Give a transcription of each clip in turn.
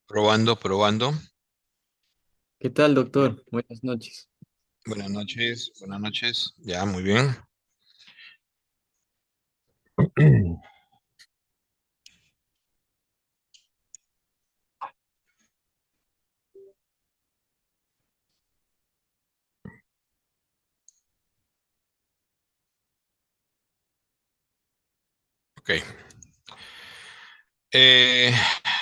Probando, probando. ¿Qué tal, doctor? Buenas noches. Buenas noches, buenas noches. Ya, muy bien. Ok. Eh,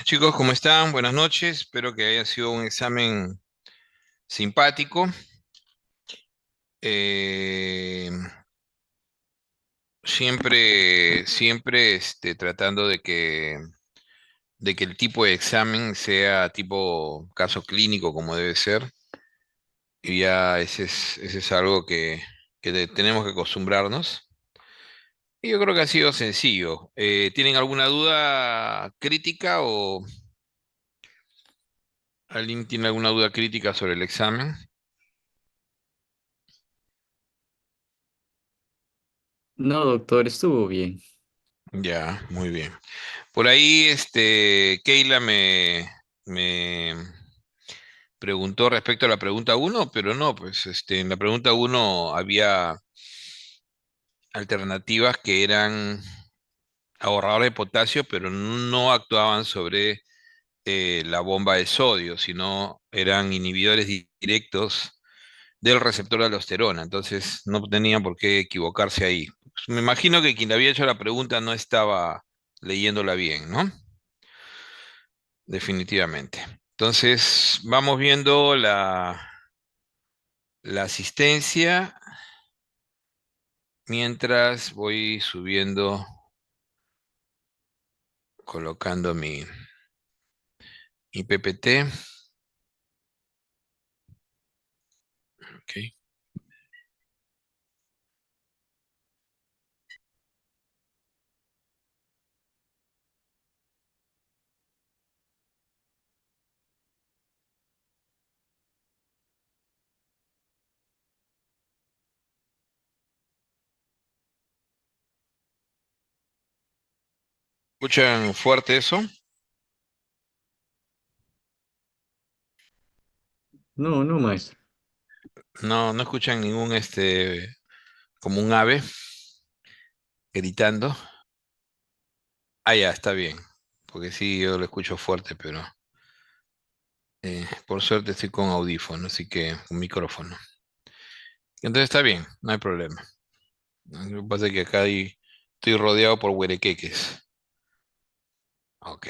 Chicos, ¿cómo están? Buenas noches. Espero que haya sido un examen simpático. Eh, siempre tratando de que el tipo de examen sea tipo caso clínico como debe ser. Y ya ese es algo que tenemos que acostumbrarnos. Y yo creo que ha sido sencillo. ¿Tienen alguna duda crítica o alguien tiene alguna duda crítica sobre el examen? No, doctor, estuvo bien. Ya, muy bien. Por ahí, Keila me preguntó respecto a la pregunta uno, pero no, pues, en la pregunta uno había alternativas que eran ahorradores de potasio, pero no actuaban sobre la bomba de sodio, sino eran inhibidores directos del receptor de aldosterona, entonces no tenían por qué equivocarse ahí. Pues me imagino que quien le había hecho la pregunta no estaba leyéndola bien, ¿no? Definitivamente. Entonces, vamos viendo la asistencia mientras voy subiendo, colocando mi PPT. Ok. ¿Escuchan fuerte eso? No, no, maestro. No, no escuchan ningún, como un ave gritando. Ah, ya, está bien. Porque sí, yo lo escucho fuerte, pero por suerte estoy con audífono, así que con micrófono. Entonces está bien, no hay problema. Lo que pasa es que acá estoy rodeado por huerequeques. Ok.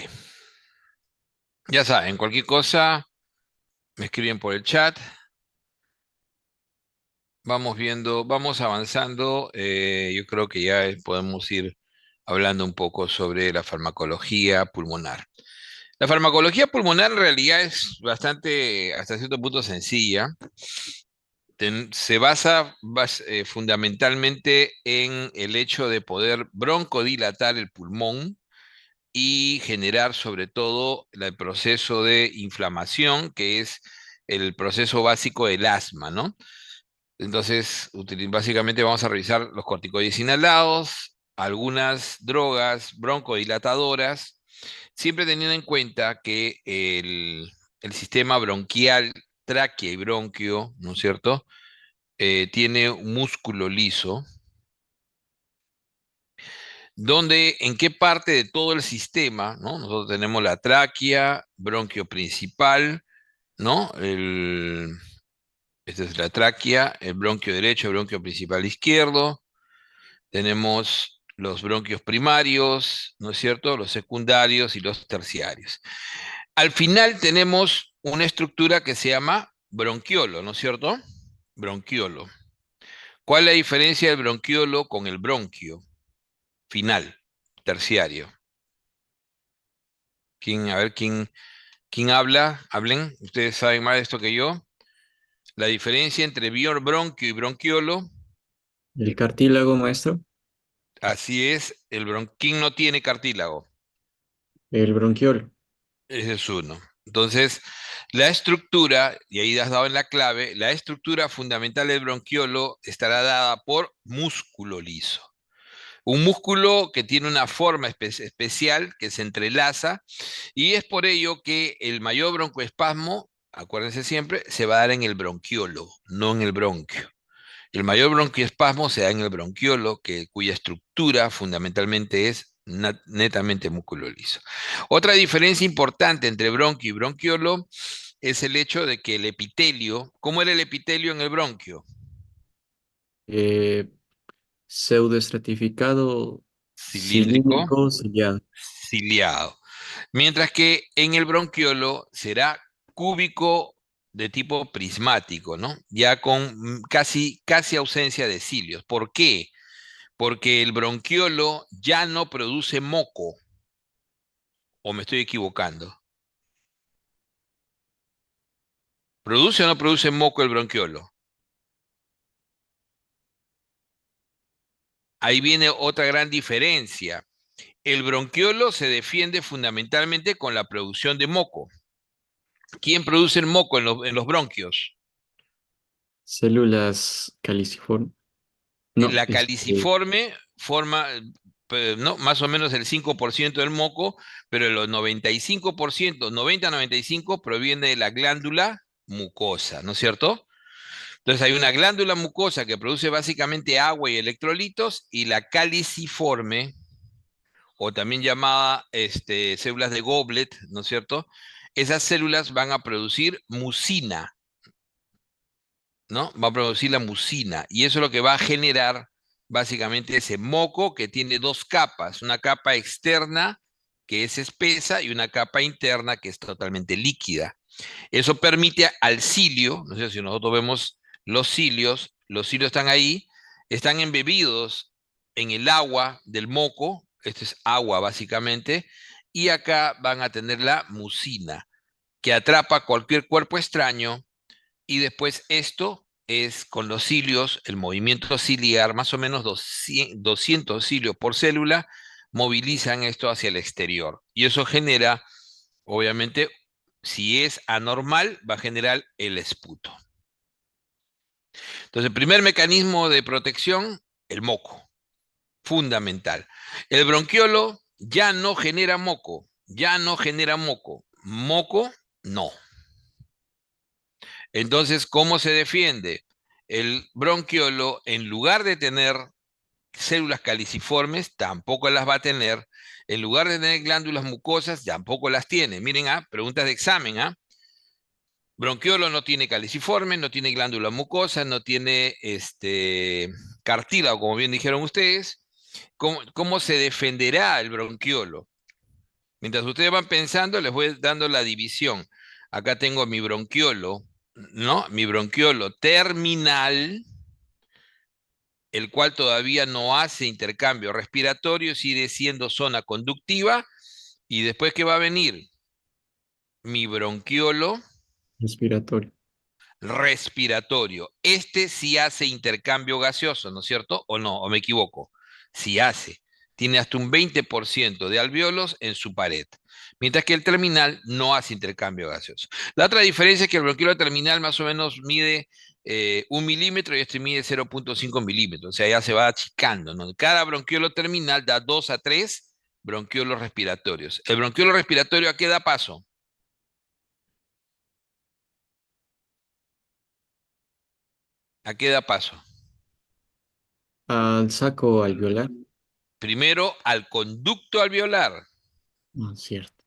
Ya saben, cualquier cosa me escriben por el chat. Vamos viendo, vamos avanzando. Yo creo que ya podemos ir hablando un poco sobre la farmacología pulmonar. La farmacología pulmonar en realidad es bastante, hasta cierto punto, sencilla. Se basa fundamentalmente en el hecho de poder broncodilatar el pulmón y generar sobre todo el proceso de inflamación, que es el proceso básico del asma, ¿no? Entonces, básicamente vamos a revisar los corticoides inhalados, algunas drogas broncodilatadoras, siempre teniendo en cuenta que el sistema bronquial, tráquea y bronquio, ¿no es cierto? Tiene un músculo liso, donde en qué parte de todo el sistema, ¿no? Nosotros tenemos la tráquea, bronquio principal, ¿no? Esta es la tráquea, el bronquio derecho, el bronquio principal izquierdo. Tenemos los bronquios primarios, ¿no es cierto? Los secundarios y los terciarios. Al final tenemos una estructura que se llama bronquiolo, ¿no es cierto? Bronquiolo. ¿Cuál es la diferencia del bronquiolo con el bronquio final, terciario? A ver, ¿quién habla? Hablen, ustedes saben más de esto que yo. La diferencia entre bronquio y bronquiolo, ¿El cartílago, maestro? así es, el bronquín no tiene cartílago. El bronquiolo. Ese es uno. Entonces, la estructura, y ahí has dado en la clave, la estructura fundamental del bronquiolo estará dada por músculo liso. Un músculo que tiene una forma especial que se entrelaza y es por ello que el mayor broncoespasmo, acuérdense siempre, se va a dar en el bronquiolo, no en el bronquio. El mayor broncoespasmo se da en el bronquiolo, cuya estructura fundamentalmente es netamente músculo liso. Otra diferencia importante entre bronquio y bronquiolo es el hecho de que el epitelio, ¿cómo era el epitelio en el bronquio? Eh, Pseudoestratificado Cilíndrico, cilíndrico ciliado. ciliado. Mientras que en el bronquiolo será cúbico de tipo prismático, ¿no? Ya con casi ausencia de cilios. ¿Por qué? Porque el bronquiolo ya no produce moco, o me estoy equivocando. ¿Produce o no produce moco el bronquiolo? Ahí viene otra gran diferencia. El bronquiolo se defiende fundamentalmente con la producción de moco. ¿Quién produce el moco en los bronquios? Células caliciformes. No, La caliciforme forma, ¿no? Más o menos el 5% del moco, pero el 95%, 90-95% proviene de la glándula mucosa, ¿no es cierto? Entonces hay una glándula mucosa que produce básicamente agua y electrolitos y la caliciforme, o también llamada células de Goblet, ¿no es cierto? Esas células van a producir mucina, ¿no? Va a producir la mucina y eso es lo que va a generar básicamente ese moco que tiene dos capas, una capa externa que es espesa y una capa interna que es totalmente líquida. Eso permite al cilio, no sé si nosotros vemos los cilios están ahí, están embebidos en el agua del moco, esto es agua básicamente, y acá van a tener la mucina, que atrapa cualquier cuerpo extraño, y después esto es con los cilios, el movimiento ciliar, más o menos 200 cilios por célula, movilizan esto hacia el exterior. Y eso genera, obviamente, si es anormal, va a generar el esputo. Entonces, el primer mecanismo de protección, el moco, fundamental. El bronquiolo ya no genera moco, ya no genera moco. Moco, no. Entonces, ¿cómo se defiende? El bronquiolo, en lugar de tener células caliciformes, tampoco las va a tener. En lugar de tener glándulas mucosas, tampoco las tiene. Miren, preguntas de examen, Bronquiolo no tiene caliciforme, no tiene glándula mucosa, no tiene cartílago, como bien dijeron ustedes. ¿Cómo se defenderá el bronquiolo? Mientras ustedes van pensando, les voy dando la división. Acá tengo mi bronquiolo, ¿no? Mi bronquiolo terminal, el cual todavía no hace intercambio respiratorio, sigue siendo zona conductiva. Y después, ¿qué va a venir? Mi bronquiolo respiratorio. respiratorio. Este sí hace intercambio gaseoso, ¿no es cierto? ¿O no? ¿O me equivoco? Sí hace. Tiene hasta un 20% de alvéolos en su pared, mientras que el terminal no hace intercambio gaseoso. La otra diferencia es que el bronquiolo terminal más o menos mide 1 milímetro y este mide 0,5 milímetros, o sea, ya se va achicando, ¿no? Cada bronquiolo terminal da 2 a 3 bronquiolos respiratorios. ¿El bronquiolo respiratorio a qué da paso? ¿A qué da paso? Al saco alveolar. Primero al conducto alveolar, Ah, cierto.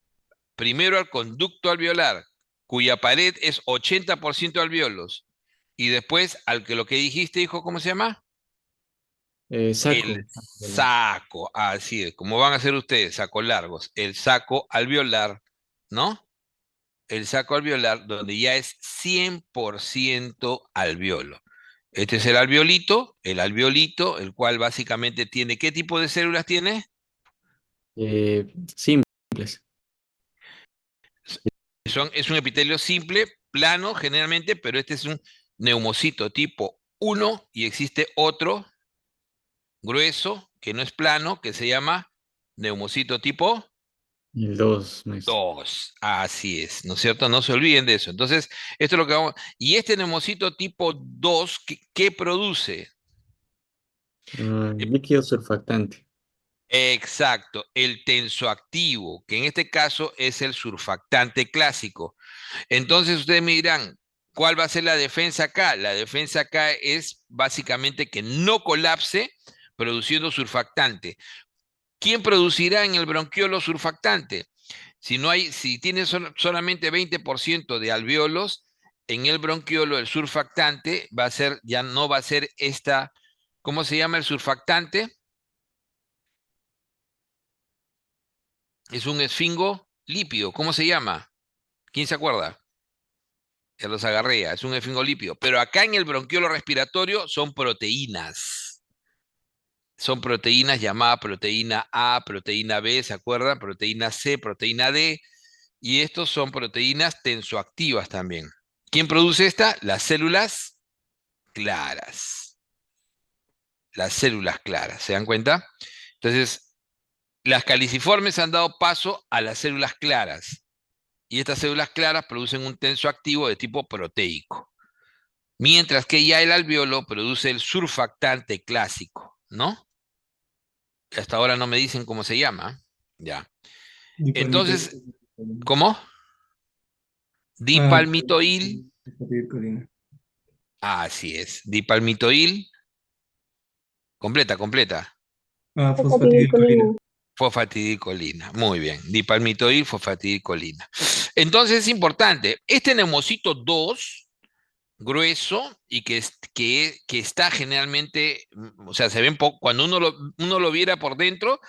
primero al conducto alveolar, cuya pared es 80% alveolos, y después al que lo que dijiste, hijo, ¿cómo se llama? El Saco alveolar. saco, así es, como van a hacer ustedes, sacos largos, el saco alveolar, ¿no? El saco alveolar, donde ya es 100% alveolo. Este es el alveolito, el cual básicamente tiene, ¿qué tipo de células tiene? Simples. Es un epitelio simple, plano generalmente, pero este es un neumocito tipo 1 y existe otro grueso que no es plano, que se llama neumocito tipo El 2 mes. 2. Así es, ¿no es cierto? No se olviden de eso. Entonces, esto es lo que vamos. Y este neumocito tipo 2, ¿qué produce? Líquido surfactante. Exacto, el tensoactivo, que en este caso es el surfactante clásico. Entonces ustedes me dirán, ¿cuál va a ser la defensa acá? La defensa acá es básicamente que no colapse produciendo surfactante. ¿Quién producirá en el bronquiolo surfactante? Si tiene solamente 20% de alvéolos, en el bronquiolo el surfactante va a ser, ya no va a ser esta, ¿cómo se llama el surfactante? Es un esfingolípido, ¿cómo se llama? ¿Quién se acuerda? Ya los agarré, es un esfingolípido. Pero acá en el bronquiolo respiratorio son proteínas. Son proteínas llamadas proteína A, proteína B, ¿se acuerdan? Proteína C, proteína D. Y estos son proteínas tensoactivas también. ¿Quién produce esta? Las células claras. Las células claras, ¿se dan cuenta? Entonces, las caliciformes han dado paso a las células claras. Y estas células claras producen un tensoactivo de tipo proteico. Mientras que ya el alveolo produce el surfactante clásico, ¿no? Hasta ahora no me dicen cómo se llama. Ya. Dipalmitoides. Entonces, ¿cómo? Ah, Dipalmitoil. fosfatidilcolina. Así es. Dipalmitoil. Completa, completa. Ah, Fosfatidilcolina. fosfatidilcolina. Fosfatidilcolina. Muy bien. Dipalmitoil, fosfatidilcolina. Entonces es importante. Este neumocito 2 grueso y que está generalmente, o sea, se ven poco, cuando uno lo viera por dentro,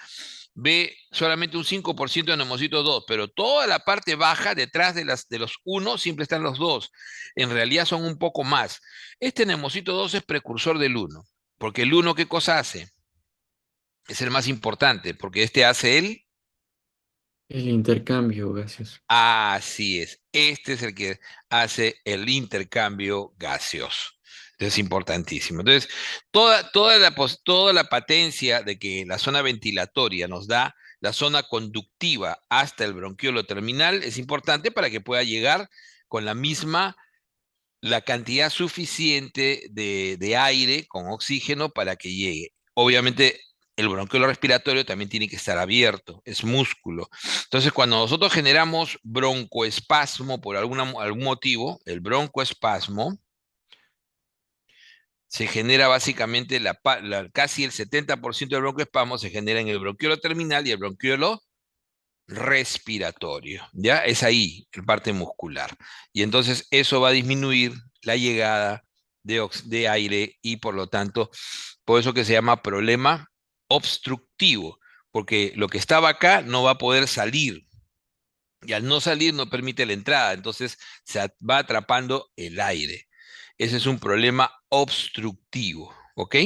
ve solamente un 5% de neumocito 2, pero toda la parte baja, detrás de los 1, siempre están los 2. En realidad son un poco más. Este neumocito 2 es precursor del 1, porque el 1, ¿qué cosa hace? Es el más importante, porque este hace el... El intercambio gaseoso. Así es, este es el que hace el intercambio gaseoso. Entonces, es importantísimo. Entonces, toda la patencia de que la zona ventilatoria nos da la zona conductiva hasta el bronquiolo terminal es importante para que pueda llegar con la cantidad suficiente de aire con oxígeno para que llegue. Obviamente, el bronquiolo respiratorio también tiene que estar abierto, es músculo. Entonces, cuando nosotros generamos broncoespasmo por algún motivo, el broncoespasmo se genera básicamente casi el 70% del broncoespasmo se genera en el bronquiolo terminal y el bronquiolo respiratorio, ¿ya? Es ahí, el parte muscular. Y entonces eso va a disminuir la llegada de aire y por lo tanto, por eso que se llama problema obstructivo, porque lo que estaba acá no va a poder salir. Y al no salir no permite la entrada, entonces va atrapando el aire. Ese es un problema obstructivo, ¿ok?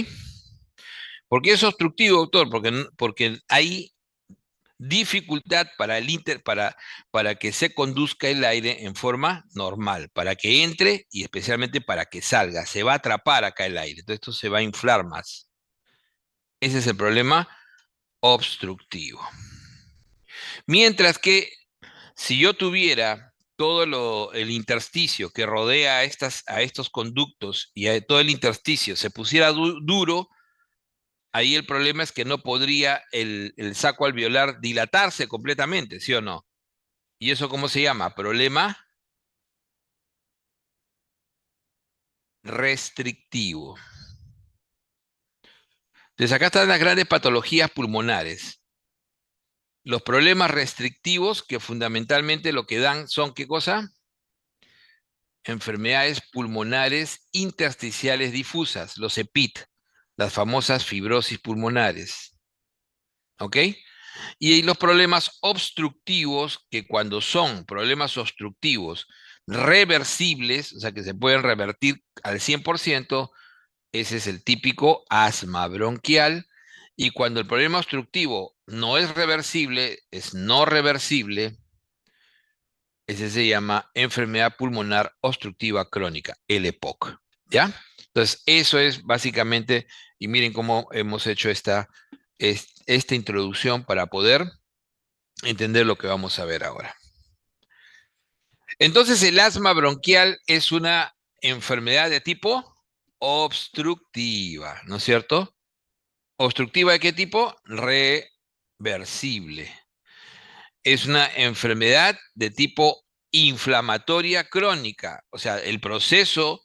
¿Por qué es obstructivo, doctor? Porque hay dificultad para que se conduzca el aire en forma normal, para que entre y especialmente para que salga. Se va a atrapar acá el aire, entonces esto se va a inflar más. Ese es el problema obstructivo. Mientras que si yo tuviera el intersticio que rodea a estos conductos y todo el intersticio se pusiera duro, ahí el problema es que no podría el saco alveolar dilatarse completamente, ¿sí o no? ¿Y eso cómo se llama? Problema restrictivo. Entonces acá están las grandes patologías pulmonares. Los problemas restrictivos que fundamentalmente lo que dan son, ¿qué cosa? Enfermedades pulmonares intersticiales difusas, los EPIT, las famosas fibrosis pulmonares. ¿Ok? Y hay los problemas obstructivos, que cuando son problemas obstructivos reversibles, o sea que se pueden revertir al 100%, ese es el típico asma bronquial. Y cuando el problema obstructivo no es reversible, es no reversible, ese se llama enfermedad pulmonar obstructiva crónica, el EPOC. ¿Ya? Entonces, eso es básicamente, y miren cómo hemos hecho esta introducción para poder entender lo que vamos a ver ahora. Entonces, el asma bronquial es una enfermedad de tipo obstructiva, ¿no es cierto? ¿Obstructiva de qué tipo? irreversible. Es una enfermedad de tipo inflamatoria crónica. O sea, el proceso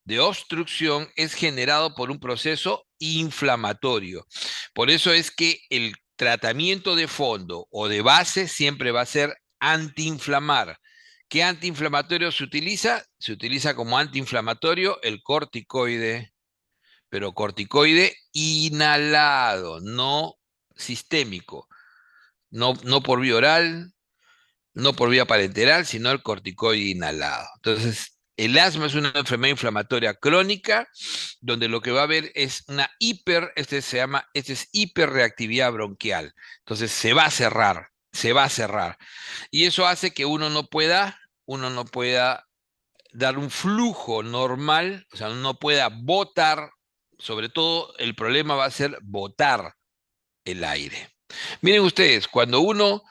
de obstrucción es generado por un proceso inflamatorio. Por eso es que el tratamiento de fondo o de base siempre va a ser antiinflamar. ¿Qué antiinflamatorio se utiliza? Se utiliza como antiinflamatorio el corticoide, pero corticoide inhalado, no sistémico, no por vía oral, no por vía parenteral, sino el corticoide inhalado. Entonces, el asma es una enfermedad inflamatoria crónica, donde lo que va a haber es una este es hiperreactividad bronquial. Entonces, se va a cerrar, se va a cerrar. Y eso hace que uno no pueda dar un flujo normal, o sea, no pueda botar, sobre todo el problema va a ser botar el aire. Miren ustedes, cuando uno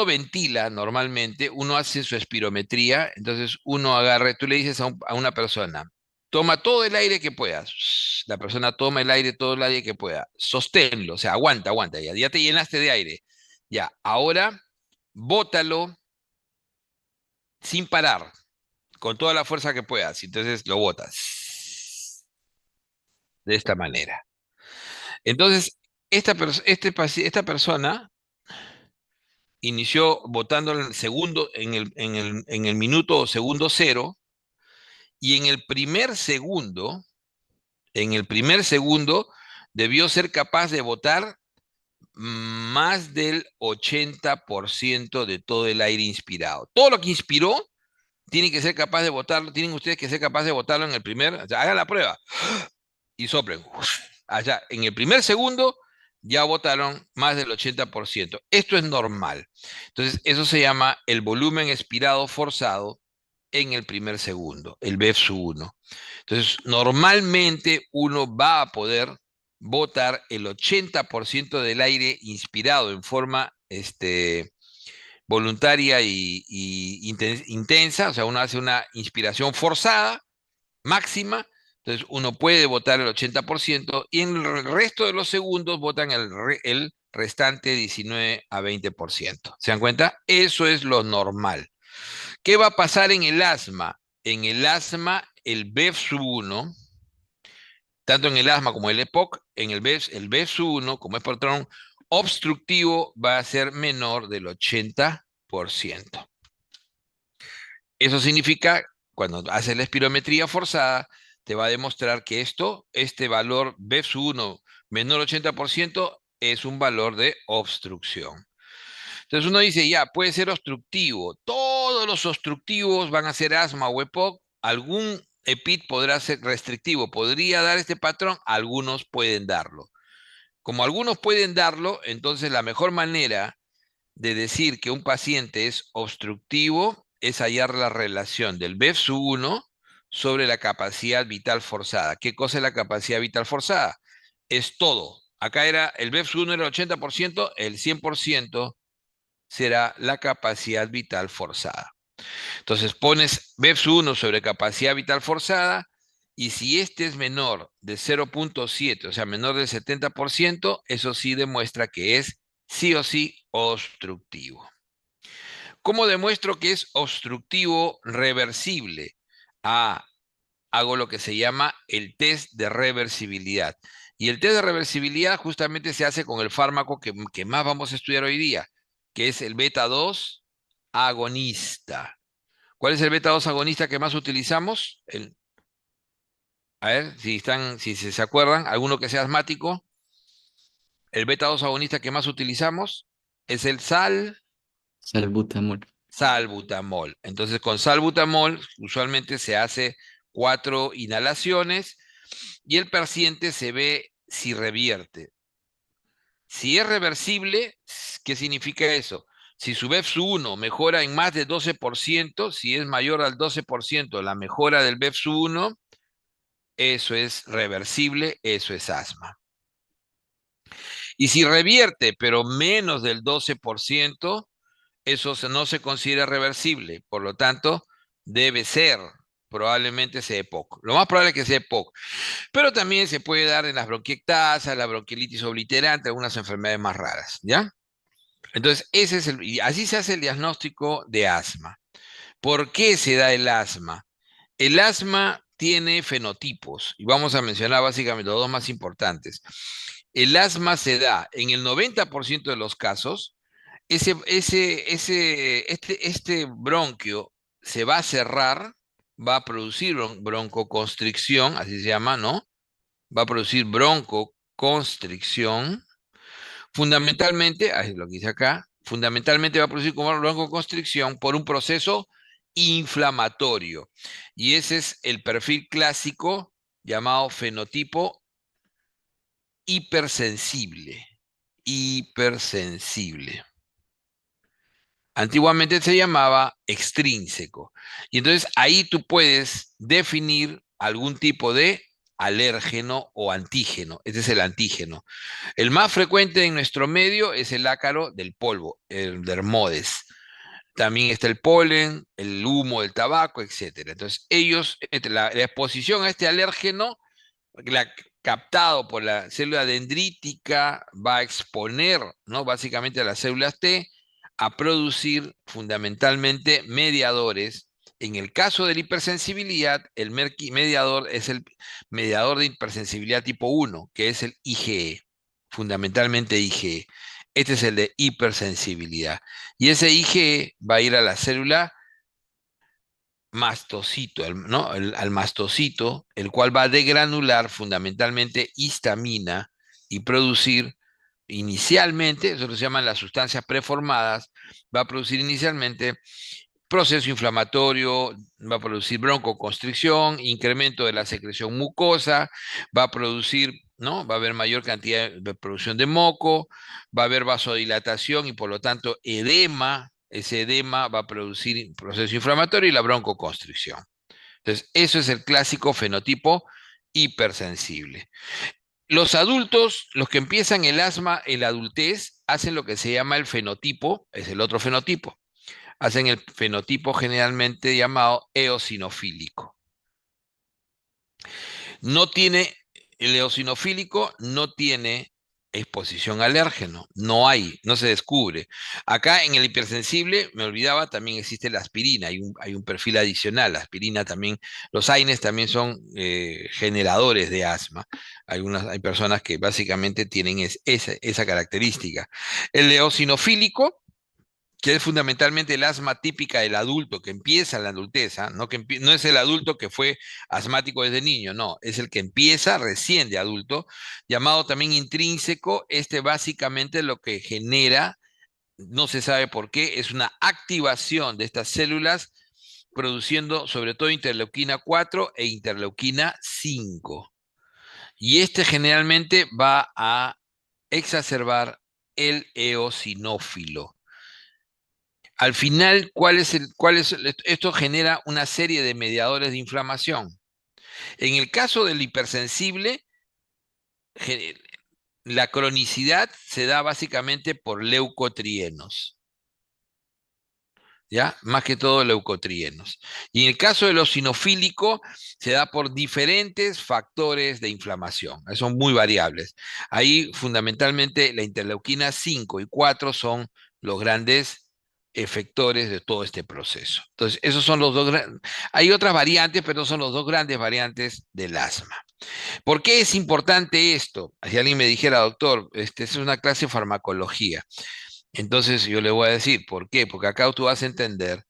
ventila normalmente, uno hace su espirometría, entonces uno agarra, tú le dices a una persona, toma todo el aire que puedas. La persona toma el aire, todo el aire que pueda. Sosténlo, o sea, aguanta, aguanta, ya te llenaste de aire. Ya, ahora bótalo sin parar, con toda la fuerza que puedas. Entonces lo botas de esta manera. Entonces, esta persona inició votando en el segundo, en el minuto o segundo cero, y en el primer segundo, debió ser capaz de votar más del 80% de todo el aire inspirado. Todo lo que inspiró, tiene que ser capaz de votarlo, tienen ustedes que ser capaz de votarlo en el primer, o sea, hagan la prueba y soplen. Allá, en el primer segundo ya votaron más del 80%. Esto es normal. Entonces, eso se llama el volumen expirado forzado en el primer segundo, el BEFS1. Entonces, normalmente uno va a poder botar el 80% del aire inspirado en forma voluntaria y intensa, o sea, uno hace una inspiración forzada, máxima, entonces uno puede votar el 80% y en el resto de los segundos votan el restante 19 a 20%. ¿Se dan cuenta? Eso es lo normal. ¿Qué va a pasar en el asma? En el asma, el BEF1, tanto en el asma como el EPOC, en el BEF1, como es patrón obstructivo, va a ser menor del 80%. Eso significa, cuando haces la espirometría forzada, te va a demostrar que este valor BEF1 menor 80% es un valor de obstrucción. Entonces uno dice, ya, puede ser obstructivo. Todos los obstructivos van a ser asma o EPOC. Algún EPIT podrá ser restrictivo. ¿Podría dar este patrón? Algunos pueden darlo. Como algunos pueden darlo, entonces la mejor manera de decir que un paciente es obstructivo es hallar la relación del BEFS1 sobre la capacidad vital forzada. ¿Qué cosa es la capacidad vital forzada? Es todo. Acá el BEFS1 era el 80%, el 100% será la capacidad vital forzada. Entonces pones BEFS1 sobre capacidad vital forzada y si este es menor de 0.7, o sea, menor del 70%, eso sí demuestra que es sí o sí obstructivo. ¿Cómo demuestro que es obstructivo reversible? Hago lo que se llama el test de reversibilidad. Y el test de reversibilidad justamente se hace con el fármaco que más vamos a estudiar hoy día, que es el beta 2 agonista. ¿Cuál es el beta 2 agonista que más utilizamos? A ver, si se acuerdan, alguno que sea asmático, el beta 2 agonista que más utilizamos es el Salbutamol. salbutamol. Entonces, con salbutamol usualmente se hace 4 inhalaciones y el paciente se ve si revierte. Si es reversible, ¿qué significa eso? Si su BEFS1 mejora en más de 12%, si es mayor al 12% la mejora del BEFS1, eso es reversible, eso es asma. Y si revierte, pero menos del 12%, eso no se considera reversible. Por lo tanto, debe ser probablemente sea EPOC. Lo más probable es que sea EPOC. Pero también se puede dar en las bronquiectasas, la bronquiolitis obliterante, algunas enfermedades más raras, ¿ya? Entonces, y así se hace el diagnóstico de asma. ¿Por qué se da el asma? El asma tiene fenotipos, y vamos a mencionar básicamente los dos más importantes. El asma se da en el 90% de los casos. Este bronquio se va a cerrar, va a producir broncoconstricción, así se llama, ¿no? Va a producir broncoconstricción. Fundamentalmente, es lo que dice acá, fundamentalmente va a producir como broncoconstricción por un proceso inflamatorio. Y ese es el perfil clásico llamado fenotipo hipersensible. Hipersensible. Antiguamente se llamaba extrínseco. Y entonces ahí tú puedes definir algún tipo de alérgeno o antígeno. Este es el antígeno. El más frecuente en nuestro medio es el ácaro del polvo, el Dermodes. También está el polen, el humo del tabaco, etcétera. Entonces, la exposición a este alérgeno, captado por la célula dendrítica, va a exponer, ¿no? Básicamente a las células T a producir fundamentalmente mediadores. En el caso de la hipersensibilidad, el mediador es el mediador de hipersensibilidad tipo 1, que es el IgE, fundamentalmente IgE. Este es el de hipersensibilidad. Y ese IgE va a ir a la célula mastocito, ¿no? Al mastocito, el cual va a degranular fundamentalmente histamina y producir inicialmente, eso se llaman las sustancias preformadas, va a producir inicialmente proceso inflamatorio, va a producir broncoconstricción, incremento de la secreción mucosa, va a producir, ¿no? Va a haber mayor cantidad de producción de moco, va a haber vasodilatación y por lo tanto edema. Ese edema va a producir proceso inflamatorio y la broncoconstricción. Entonces, eso es el clásico fenotipo hipersensible. Los adultos, los que empiezan el asma en la adultez, hacen lo que se llama el fenotipo, es el otro fenotipo. Hacen el fenotipo generalmente llamado eosinofílico. El eosinofílico no tiene exposición al alérgeno, no se descubre. Acá en el hipersensible, me olvidaba, también existe la aspirina, hay un perfil adicional, la aspirina también, los AINES también son generadores de asma. Hay personas que básicamente tienen esa característica. El eosinofílico, que es fundamentalmente el asma típica del adulto que empieza en la adultez, ¿ah? No es el adulto que fue asmático desde niño, no, es el que empieza recién de adulto, llamado también intrínseco. Este básicamente lo que genera, no se sabe por qué, es una activación de estas células produciendo sobre todo interleuquina 4 e interleuquina 5. Y este generalmente va a exacerbar el eosinófilo. Al final, esto genera una serie de mediadores de inflamación. En el caso del hipersensible, la cronicidad se da básicamente por leucotrienos, ¿ya? Más que todo leucotrienos. Y en el caso del eosinofílico, se da por diferentes factores de inflamación. Son muy variables. Ahí, fundamentalmente, la interleuquina 5 y 4 son los grandes efectores de todo este proceso. Entonces, esos son los dos. Hay otras variantes, pero son los dos grandes variantes del asma. ¿Por qué es importante esto? Si alguien me dijera, doctor, es una clase de farmacología. Entonces yo le voy a decir, ¿por qué? Porque acá tú vas a entender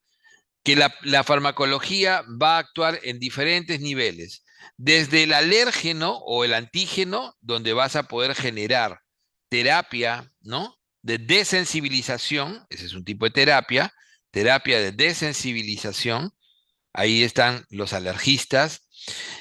que la farmacología va a actuar en diferentes niveles. Desde el alérgeno o el antígeno, donde vas a poder generar terapia, ¿no? De desensibilización, ese es un tipo de terapia de desensibilización. Ahí están los alergistas,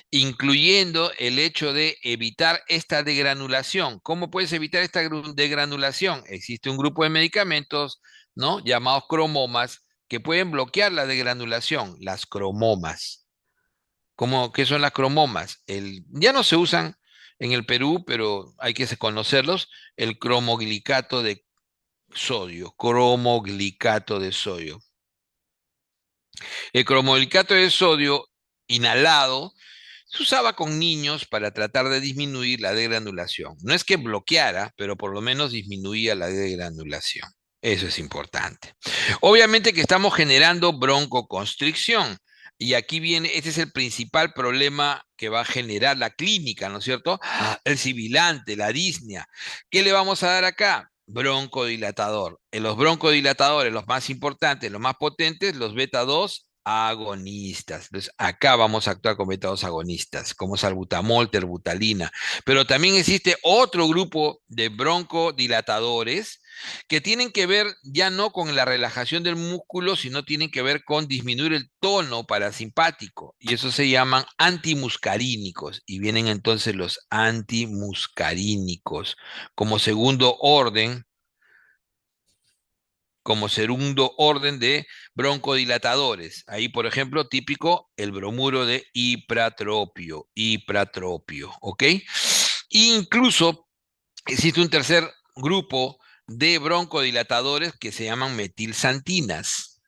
incluyendo el hecho de evitar esta degranulación. ¿Cómo puedes evitar esta degranulación? Existe un grupo de medicamentos, ¿no? Llamados cromomas, que pueden bloquear la degranulación, las cromomas. ¿Qué son las cromomas? Ya no se usan en el Perú, pero hay que conocerlos, el cromoglicato de sodio, cromoglicato de sodio. El cromoglicato de sodio inhalado, se usaba con niños para tratar de disminuir la degranulación. No es que bloqueara, pero por lo menos disminuía la degranulación. Eso es importante. Obviamente que estamos generando broncoconstricción. Y aquí viene, este es el principal problema que va a generar la clínica, ¿no es cierto? El sibilante, la disnea. ¿Qué le vamos a dar acá? Broncodilatador. En los broncodilatadores, los más importantes, los más potentes, los beta 2 agonistas. Entonces, acá vamos a actuar con beta 2 agonistas, como salbutamol, terbutalina. Pero también existe otro grupo de broncodilatadores que tienen que ver ya no con la relajación del músculo, sino tienen que ver con disminuir el tono parasimpático. Y eso se llaman antimuscarínicos. Y vienen entonces los antimuscarínicos como segundo orden de broncodilatadores. Ahí, por ejemplo, típico el bromuro de ipratropio, ¿ok? Incluso existe un tercer grupo de broncodilatadores que se llaman metilsantinas.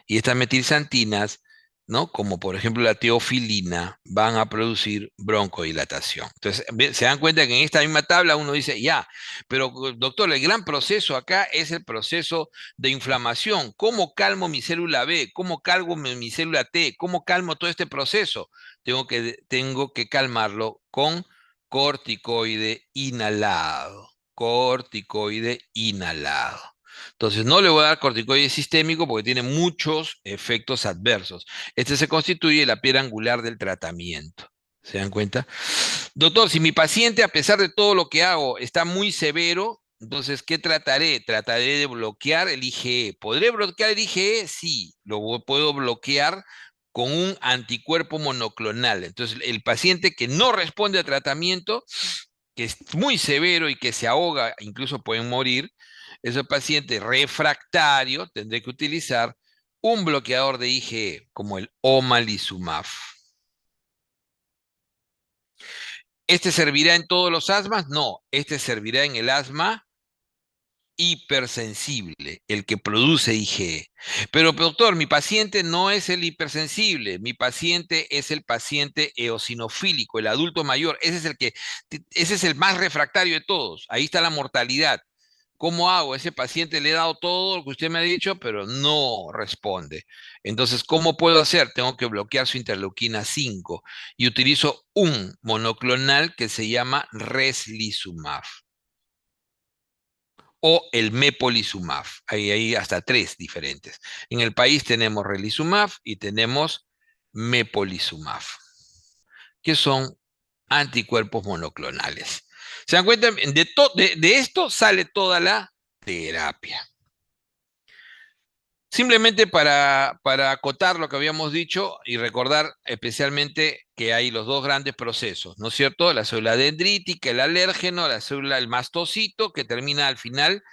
Y estas metilsantinas, ¿no? Como por ejemplo la teofilina, van a producir broncodilatación. Entonces, se dan cuenta que en esta misma tabla uno dice, ya, pero doctor, el gran proceso acá es el proceso de inflamación. ¿Cómo calmo mi célula B? ¿Cómo calmo mi célula T? ¿Cómo calmo todo este proceso? Tengo que calmarlo con corticoide inhalado. Corticoide inhalado. Entonces, no le voy a dar corticoide sistémico porque tiene muchos efectos adversos. Este se constituye la piedra angular del tratamiento. ¿Se dan cuenta? Doctor, si mi paciente, a pesar de todo lo que hago, está muy severo, entonces, ¿qué trataré? Trataré de bloquear el IgE. ¿Podré bloquear el IgE? Sí, puedo bloquear con un anticuerpo monoclonal. Entonces, el paciente que no responde a tratamiento, que es muy severo y que se ahoga, incluso pueden morir, ese paciente refractario tendré que utilizar un bloqueador de IgE, como el omalizumab. ¿Este servirá en todos los asmas? No, este servirá en el asma hipersensible, el que produce IgE. Pero doctor, mi paciente no es el hipersensible, mi paciente es el paciente eosinofílico, el adulto mayor, ese es el más refractario de todos, ahí está la mortalidad. ¿Cómo hago? Ese paciente le he dado todo lo que usted me ha dicho, pero no responde. Entonces, ¿cómo puedo hacer? Tengo que bloquear su interleuquina 5 y utilizo un monoclonal que se llama Reslizumab o el mepolizumab. Hay hasta 3 diferentes. En el país tenemos relizumab y tenemos mepolizumab, que son anticuerpos monoclonales. ¿Se dan cuenta? De esto sale toda la terapia. Simplemente para acotar lo que habíamos dicho y recordar especialmente que hay los dos grandes procesos, ¿no es cierto? La célula dendrítica, el alérgeno, el mastocito, que termina al final,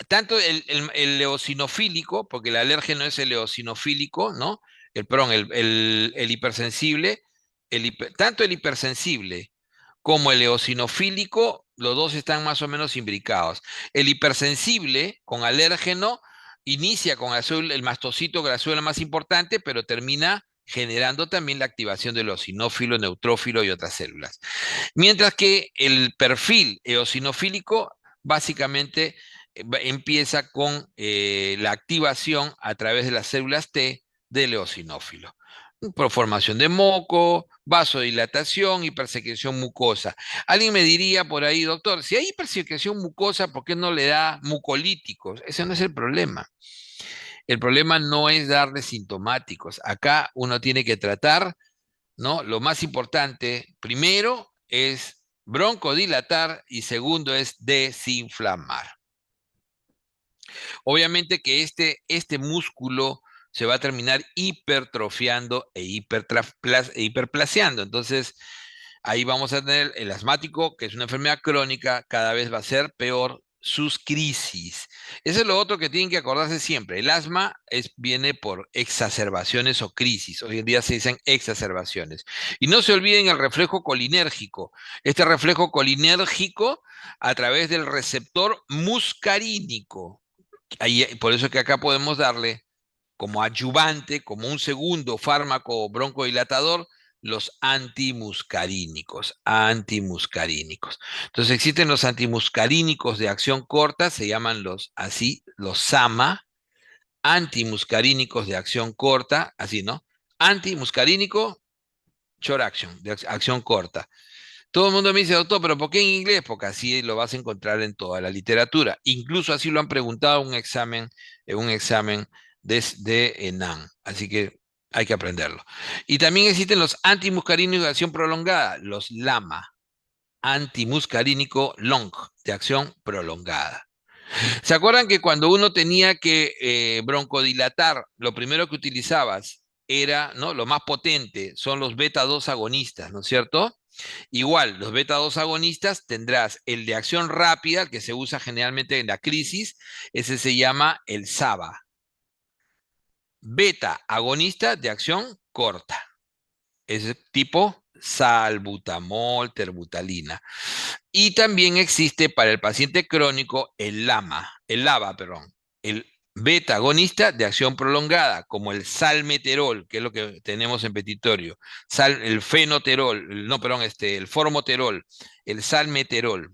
tanto el eosinofílico, porque el alérgeno es el eosinofílico, ¿no? El hipersensible, tanto el hipersensible como el eosinofílico, los dos están más o menos imbricados. El hipersensible con alérgeno inicia con el mastocito, que es la célula más importante, pero termina generando también la activación del eosinófilo, neutrófilo y otras células. Mientras que el perfil eosinofílico básicamente empieza con la activación a través de las células T del eosinófilo. Por formación de moco, vasodilatación, hipersecreción mucosa. Alguien me diría por ahí, doctor, si hay hipersecreción mucosa, ¿por qué no le da mucolíticos? Ese no es el problema. El problema no es darle sintomáticos. Acá uno tiene que tratar, ¿no? Lo más importante, primero, es broncodilatar y segundo es desinflamar. Obviamente que este músculo se va a terminar hipertrofiando e hiperplaseando. Entonces, ahí vamos a tener el asmático, que es una enfermedad crónica, cada vez va a ser peor sus crisis. Eso es lo otro que tienen que acordarse siempre. El asma viene por exacerbaciones o crisis. Hoy en día se dicen exacerbaciones. Y no se olviden el reflejo colinérgico. Este reflejo colinérgico a través del receptor muscarínico. Por eso es que acá podemos darle como adyuvante, como un segundo fármaco broncodilatador, los antimuscarínicos. Entonces existen los antimuscarínicos de acción corta, se llaman los SAMA, antimuscarínicos de acción corta, así, ¿no? Antimuscarínico, short action, de acción corta. Todo el mundo me dice, doctor, ¿pero por qué en inglés? Porque así lo vas a encontrar en toda la literatura. Incluso así lo han preguntado en un examen de ENAM. Así que hay que aprenderlo. Y también existen los antimuscarínicos de acción prolongada, los LAMA, antimuscarínico long, de acción prolongada. ¿Se acuerdan que cuando uno tenía que broncodilatar, lo primero que utilizabas era, ¿no? Lo más potente son los beta 2 agonistas, ¿no es cierto? Igual, los beta 2 agonistas tendrás el de acción rápida, el que se usa generalmente en la crisis, ese se llama el SABA. Beta agonista de acción corta. Ese tipo salbutamol, terbutalina. Y también existe para el paciente crónico el LABA, perdón, el beta agonista de acción prolongada, como el salmeterol, que es lo que tenemos en petitorio, el fenoterol, no, perdón, el formoterol, el salmeterol,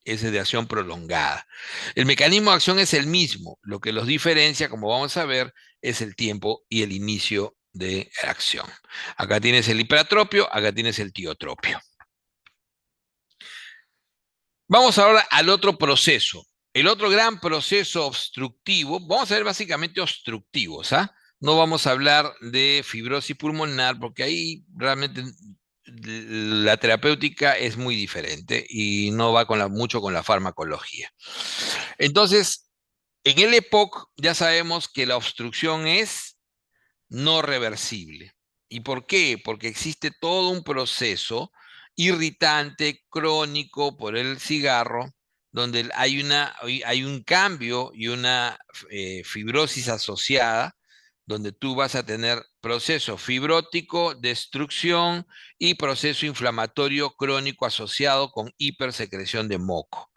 ese es de acción prolongada. El mecanismo de acción es el mismo, lo que los diferencia, como vamos a ver, es el tiempo y el inicio de acción. Acá tienes el hiperatropio, acá tienes el tiotropio. Vamos ahora al otro proceso. El otro gran proceso obstructivo, vamos a ver básicamente obstructivos, ¿ah? No vamos a hablar de fibrosis pulmonar porque ahí realmente la terapéutica es muy diferente y no va mucho con la farmacología. Entonces, en el EPOC ya sabemos que la obstrucción es no reversible. ¿Y por qué? Porque existe todo un proceso irritante, crónico por el cigarro, donde hay un cambio y una fibrosis asociada, donde tú vas a tener proceso fibrótico, destrucción y proceso inflamatorio crónico asociado con hipersecreción de moco.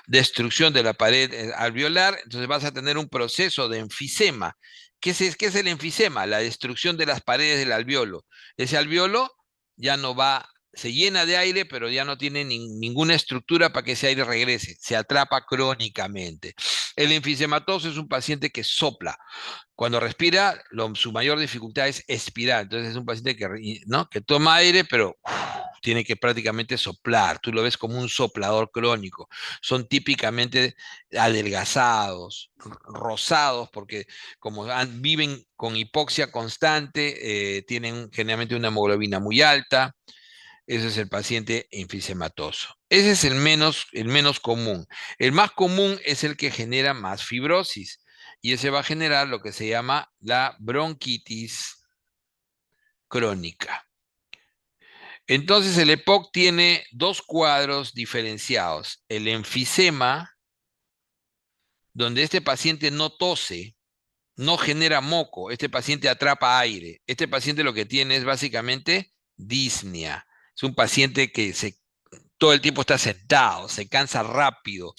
Destrucción de la pared alveolar, entonces vas a tener un proceso de enfisema. ¿Qué es el enfisema? La destrucción de las paredes del alveolo. Ese alveolo ya no va, se llena de aire, pero ya no tiene ninguna estructura para que ese aire regrese. Se atrapa crónicamente. El enfisematoso es un paciente que sopla. Cuando respira, su mayor dificultad es expirar. Entonces es un paciente ¿no? que toma aire, pero tiene que prácticamente soplar. Tú lo ves como un soplador crónico. Son típicamente adelgazados, rosados, porque como viven con hipoxia constante, tienen generalmente una hemoglobina muy alta. Ese es el paciente enfisematoso. Ese es el menos común. El más común es el que genera más fibrosis. Y ese va a generar lo que se llama la bronquitis crónica. Entonces el EPOC tiene dos cuadros diferenciados. El enfisema, donde este paciente no tose, no genera moco, este paciente atrapa aire. Este paciente lo que tiene es básicamente disnea. Es un paciente que todo el tiempo está sentado, se cansa rápido,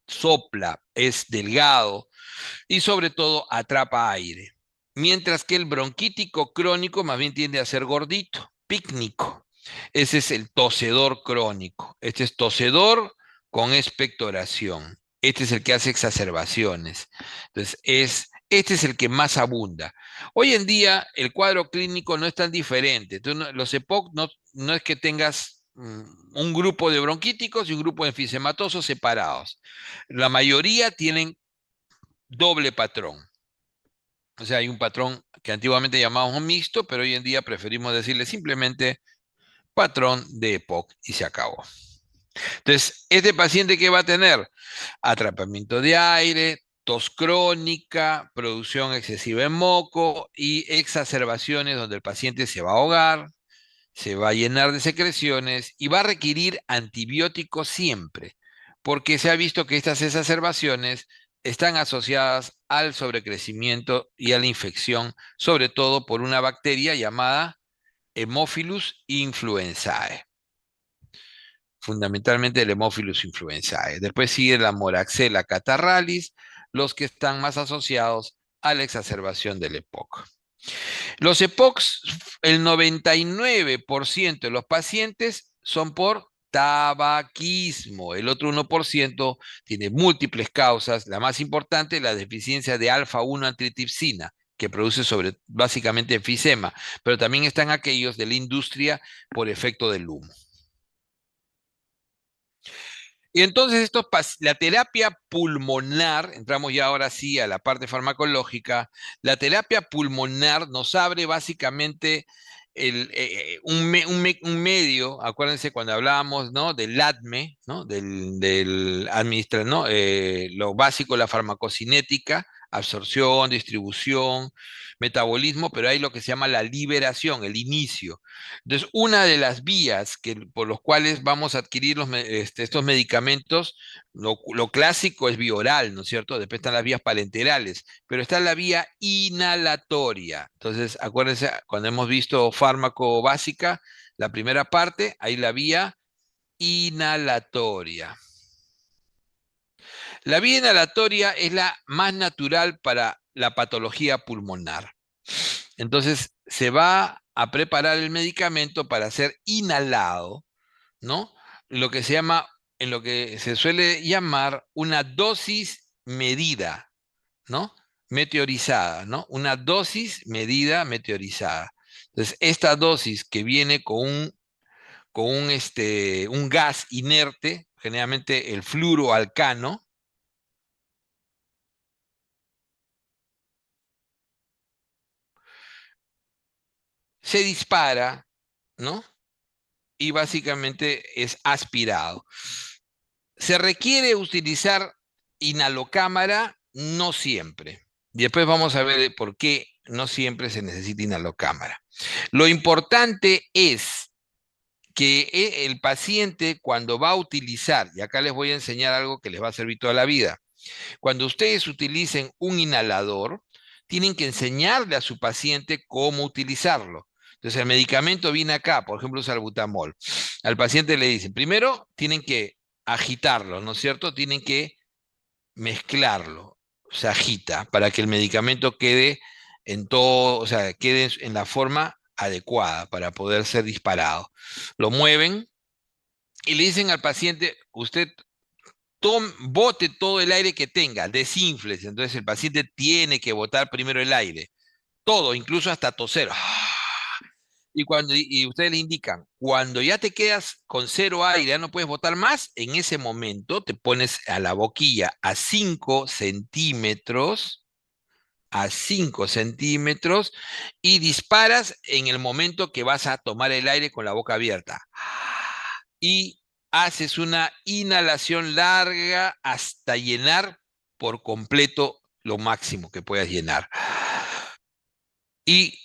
sopla, es delgado y sobre todo atrapa aire. Mientras que el bronquítico crónico más bien tiende a ser gordito, pícnico. Ese es el tosedor crónico. Este es tosedor con expectoración. Este es el que hace exacerbaciones. Entonces, este es el que más abunda. Hoy en día, el cuadro clínico no es tan diferente. Entonces, los EPOC no es que tengas un grupo de bronquíticos y un grupo de enfisematosos separados. La mayoría tienen doble patrón. O sea, hay un patrón que antiguamente llamábamos mixto, pero hoy en día preferimos decirle simplemente patrón de EPOC y se acabó. Entonces, este paciente que va a tener atrapamiento de aire, tos crónica, producción excesiva de moco y exacerbaciones donde el paciente se va a ahogar, se va a llenar de secreciones y va a requerir antibióticos siempre, porque se ha visto que estas exacerbaciones están asociadas al sobrecrecimiento y a la infección, sobre todo por una bacteria llamada Haemophilus influenzae. Fundamentalmente el Haemophilus influenzae. Después sigue la Moraxella catarrhalis, los que están más asociados a la exacerbación del EPOC. Los EPOCs, el 99% de los pacientes son por tabaquismo. El otro 1% tiene múltiples causas. La más importante es la deficiencia de alfa-1 antitripsina, que produce básicamente enfisema, pero también están aquellos de la industria por efecto del humo. Y entonces la terapia pulmonar, entramos ya ahora sí a la parte farmacológica, la terapia pulmonar nos abre básicamente un medio, acuérdense cuando hablábamos, ¿no?, del ADME, ¿no?, ¿no?, lo básico, la farmacocinética, absorción, distribución, metabolismo, pero hay lo que se llama la liberación, el inicio. Entonces, una de las vías por los cuales vamos a adquirir estos medicamentos, lo clásico es vía oral, ¿no es cierto? Después están las vías parenterales, pero está la vía inhalatoria. Entonces, acuérdense, cuando hemos visto fármaco básica, la primera parte, hay la vía inhalatoria. La vía inhalatoria es la más natural para la patología pulmonar. Entonces, se va a preparar el medicamento para ser inhalado, ¿no? En lo que se suele llamar una dosis medida, ¿no? Meteorizada, ¿no? Una dosis medida meteorizada. Entonces, esta dosis que viene un gas inerte, generalmente el fluoroalcano, se dispara, ¿no? Y básicamente es aspirado. ¿Se requiere utilizar inhalocámara? No siempre. Y después vamos a ver por qué no siempre se necesita inhalocámara. Lo importante es que el paciente, cuando va a utilizar, y acá les voy a enseñar algo que les va a servir toda la vida, cuando ustedes utilicen un inhalador, tienen que enseñarle a su paciente cómo utilizarlo. Entonces, el medicamento viene acá, por ejemplo, salbutamol. Al paciente le dicen, primero tienen que agitarlo, ¿no es cierto? Tienen que mezclarlo, se agita para que el medicamento quede en todo, o sea, quede en la forma adecuada para poder ser disparado. Lo mueven y le dicen al paciente, usted bote todo el aire que tenga, desinfles. Entonces el paciente tiene que botar primero el aire, todo, incluso hasta toser. Y ustedes le indican, cuando ya te quedas con cero aire, ya no puedes botar más, en ese momento te pones a la boquilla a 5 centímetros, y disparas en el momento que vas a tomar el aire con la boca abierta. Y haces una inhalación larga hasta llenar por completo lo máximo que puedas llenar. Y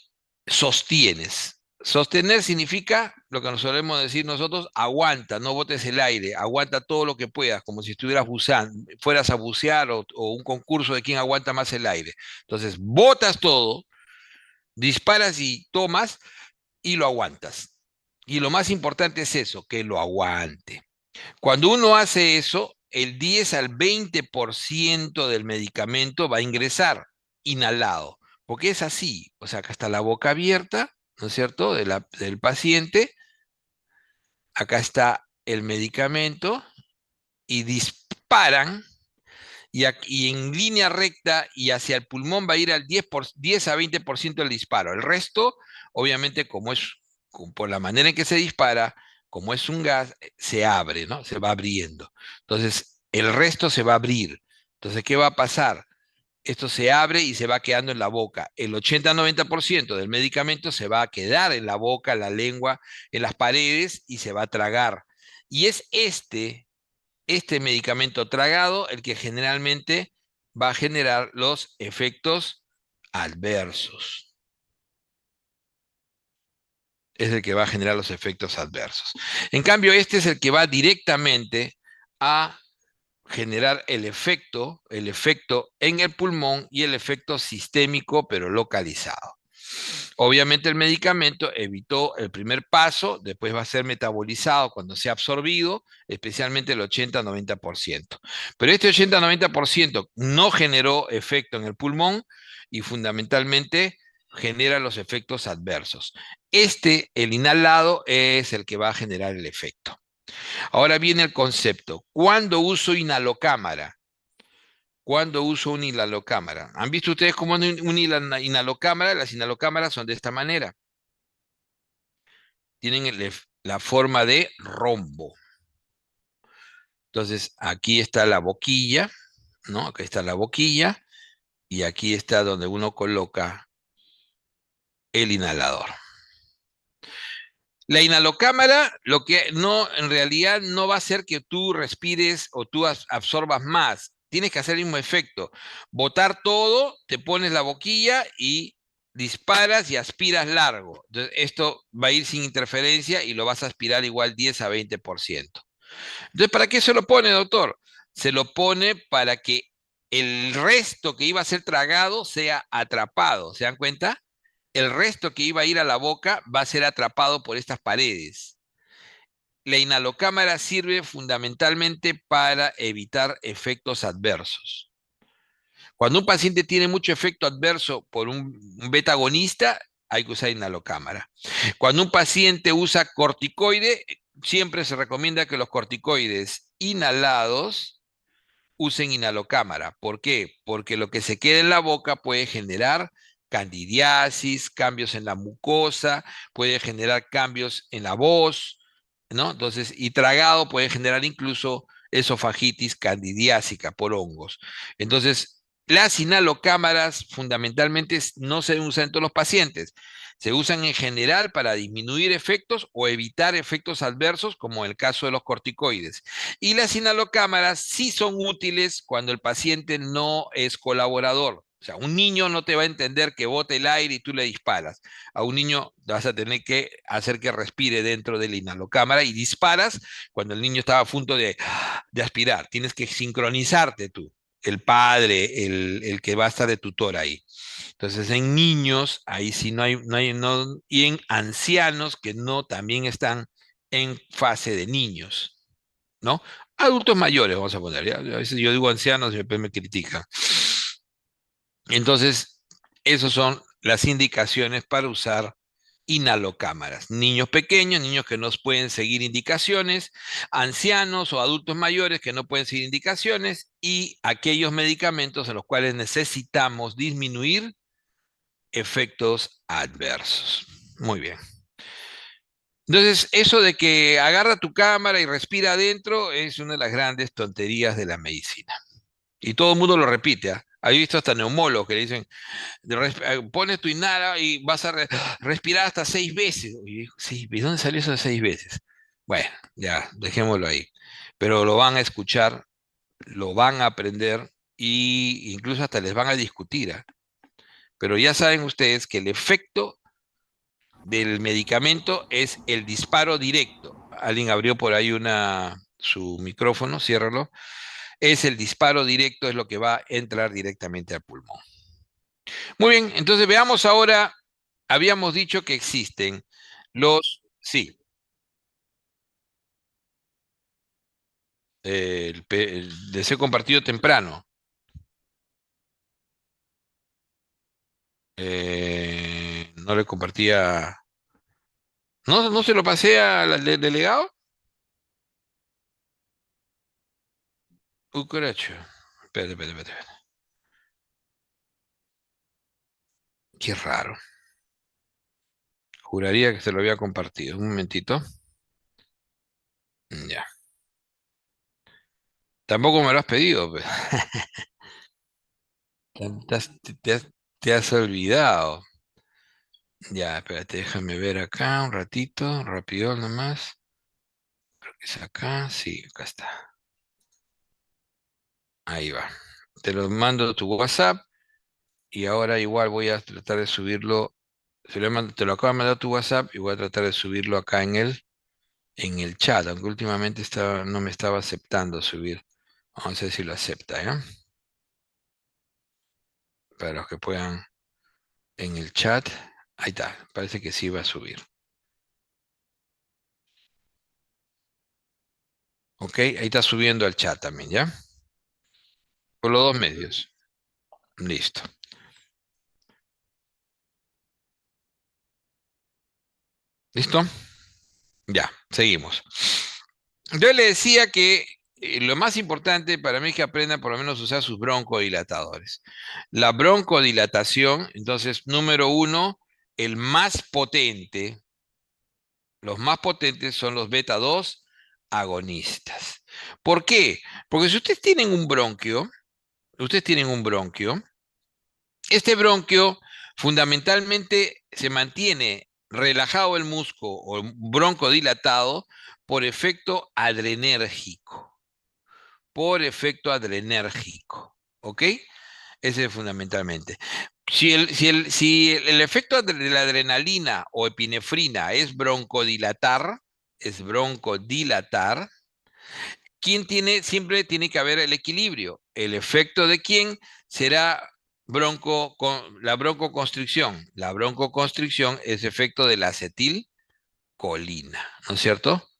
sostienes. Sostener significa lo que nos solemos decir nosotros, aguanta, no botes el aire, aguanta todo lo que puedas, como si estuvieras buceando, fueras a bucear o un concurso de quién aguanta más el aire. Entonces, botas todo, disparas y tomas y lo aguantas. Y lo más importante es eso, que lo aguante. Cuando uno hace eso, el 10 al 20% del medicamento va a ingresar inhalado, porque es así, o sea, acá está la boca abierta, ¿no es cierto?, del paciente, acá está el medicamento y disparan, y en línea recta y hacia el pulmón va a ir al 10 a 20% del disparo. El resto, obviamente, por la manera en que se dispara, como es un gas, se abre, ¿no? Se va abriendo. Entonces, el resto se va a abrir. Entonces, ¿qué va a pasar? Esto se abre y se va quedando en la boca. El 80-90% del medicamento se va a quedar en la boca, en la lengua, en las paredes, y se va a tragar. Y es este medicamento tragado el que generalmente va a generar los efectos adversos. Es el que va a generar los efectos adversos. En cambio, este es el que va directamente a generar el efecto en el pulmón y el efecto sistémico, pero localizado. Obviamente el medicamento evitó el primer paso, después va a ser metabolizado cuando sea absorbido, especialmente el 80-90%. Pero este 80-90% no generó efecto en el pulmón y fundamentalmente genera los efectos adversos. El inhalado, es el que va a generar el efecto. Ahora viene el concepto. ¿Cuándo uso inhalocámara? ¿Cuándo uso una inhalocámara? ¿Han visto ustedes cómo es una inhalocámara? Las inhalocámaras son de esta manera. Tienen la forma de rombo. Entonces, aquí está la boquilla, ¿no? Aquí está la boquilla y aquí está donde uno coloca el inhalador. La inhalocámara, lo que no, en realidad no va a hacer que tú respires o tú absorbas más. Tienes que hacer el mismo efecto. Botar todo, te pones la boquilla y disparas y aspiras largo. Entonces, esto va a ir sin interferencia y lo vas a aspirar igual 10 a 20%. Entonces, ¿para qué se lo pone, doctor? Se lo pone para que el resto que iba a ser tragado sea atrapado. ¿Se dan cuenta? El resto que iba a ir a la boca va a ser atrapado por estas paredes. La inhalocámara sirve fundamentalmente para evitar efectos adversos. Cuando un paciente tiene mucho efecto adverso por un beta agonista, hay que usar inhalocámara. Cuando un paciente usa corticoide, siempre se recomienda que los corticoides inhalados usen inhalocámara. ¿Por qué? Porque lo que se queda en la boca puede generar candidiasis, cambios en la mucosa, puede generar cambios en la voz, ¿no? Entonces, y tragado puede generar incluso esofagitis candidiásica por hongos. Entonces, las inhalocámaras fundamentalmente no se usan en todos los pacientes. Se usan en general para disminuir efectos o evitar efectos adversos, como en el caso de los corticoides. Y las inhalocámaras sí son útiles cuando el paciente no es colaborador. O sea, un niño no te va a entender que bote el aire y tú le disparas. A un niño vas a tener que hacer que respire dentro de la inhalocámara y disparas cuando el niño estaba a punto de aspirar. Tienes que sincronizarte tú, el padre, el que va a estar de tutor ahí. Entonces, en niños, ahí sí no, y en ancianos que no también están en fase de niños, ¿no? Adultos mayores, vamos a poner, ¿ya? A veces yo digo ancianos y después me critican. Entonces, esas son las indicaciones para usar inhalocámaras. Niños pequeños, niños que no pueden seguir indicaciones, ancianos o adultos mayores que no pueden seguir indicaciones y aquellos medicamentos en los cuales necesitamos disminuir efectos adversos. Muy bien. Entonces, eso de que agarra tu cámara y respira adentro es una de las grandes tonterías de la medicina. Y todo el mundo lo repite, ¿ah? He visto hasta neumólogos que le dicen, pones tu inhala y vas a respirar hasta 6 veces. Y sí, ¿de dónde salió eso de 6 veces? Bueno, ya, dejémoslo ahí. Pero lo van a escuchar, lo van a aprender e incluso hasta les van a discutir, ¿ah? Pero ya saben ustedes que el efecto del medicamento es el disparo directo. Alguien abrió por ahí su micrófono, ciérralo. Es el disparo directo, es lo que va a entrar directamente al pulmón. Muy bien, entonces veamos ahora, habíamos dicho que existen sí, el deseo compartido temprano. No le compartía, no se lo pasé al delegado. Cucaracho. Espérate. Qué raro. Juraría que se lo había compartido. Un momentito. Ya. Tampoco me lo has pedido, pues. Te has olvidado. Ya, espérate, déjame ver acá un ratito, rápido nomás. Creo que es acá, sí, acá está. Ahí va. Te lo mando a tu WhatsApp y ahora igual voy a tratar de subirlo. Te lo acabo de mandar a tu WhatsApp y voy a tratar de subirlo acá en el chat, aunque últimamente no me estaba aceptando subir. Vamos a ver si lo acepta, ¿ya? Para los que puedan en el chat. Ahí está, parece que sí va a subir. Ok, ahí está subiendo al chat también, ¿ya? Por los dos medios. Listo. ¿Listo? Ya, seguimos. Yo le decía que lo más importante para mí es que aprendan por lo menos a usar sus broncodilatadores. La broncodilatación, entonces, número uno, el más potente, los más potentes son los beta 2 agonistas. ¿Por qué? Porque si ustedes tienen un bronquio, este bronquio fundamentalmente se mantiene relajado el músculo o broncodilatado por efecto adrenérgico, ¿ok? Ese es fundamentalmente. Si el efecto de la adrenalina o epinefrina es broncodilatar, siempre tiene que haber el equilibrio. El efecto de quién será la broncoconstricción. La broncoconstricción es efecto de la acetilcolina, ¿no es cierto?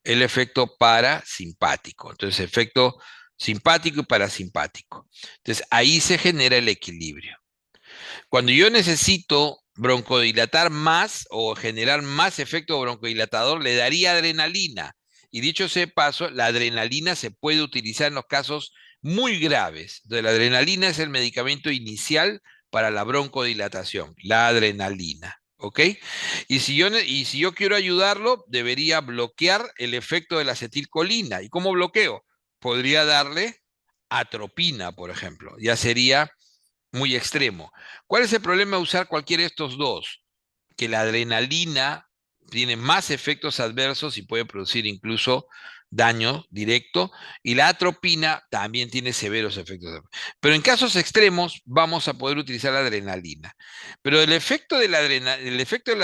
El efecto parasimpático. Entonces, efecto simpático y parasimpático. Entonces, ahí se genera el equilibrio. Cuando yo necesito broncodilatar más o generar más efecto broncodilatador, le daría adrenalina. Y dicho sea de paso, la adrenalina se puede utilizar en los casos muy graves. Entonces, la adrenalina es el medicamento inicial para la broncodilatación, la adrenalina. ¿Ok? Y si yo quiero ayudarlo, debería bloquear el efecto de la acetilcolina. ¿Y cómo bloqueo? Podría darle atropina, por ejemplo. Ya sería muy extremo. ¿Cuál es el problema de usar cualquiera de estos dos? Que la adrenalina tiene más efectos adversos y puede producir incluso daño directo, y la atropina también tiene severos efectos adversos. Pero en casos extremos vamos a poder utilizar la adrenalina. Pero el efecto de la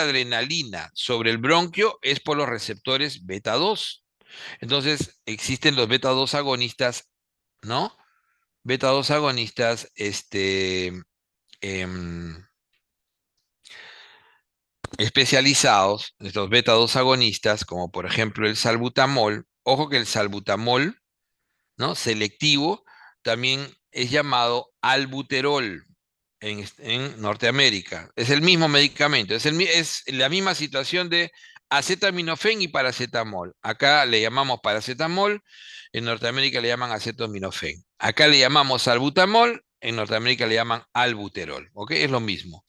adrenalina sobre el bronquio es por los receptores beta 2. Entonces existen los beta 2 agonistas, ¿no? Beta 2 agonistas, em, especializados, estos beta 2 agonistas, como por ejemplo el salbutamol. Ojo que el salbutamol, ¿no? Selectivo, también es llamado albuterol en Norteamérica. Es el mismo medicamento, es la misma situación de acetaminofén y paracetamol. Acá le llamamos paracetamol, en Norteamérica le llaman acetaminofén. Acá le llamamos salbutamol, en Norteamérica le llaman albuterol, ¿ok? Es lo mismo.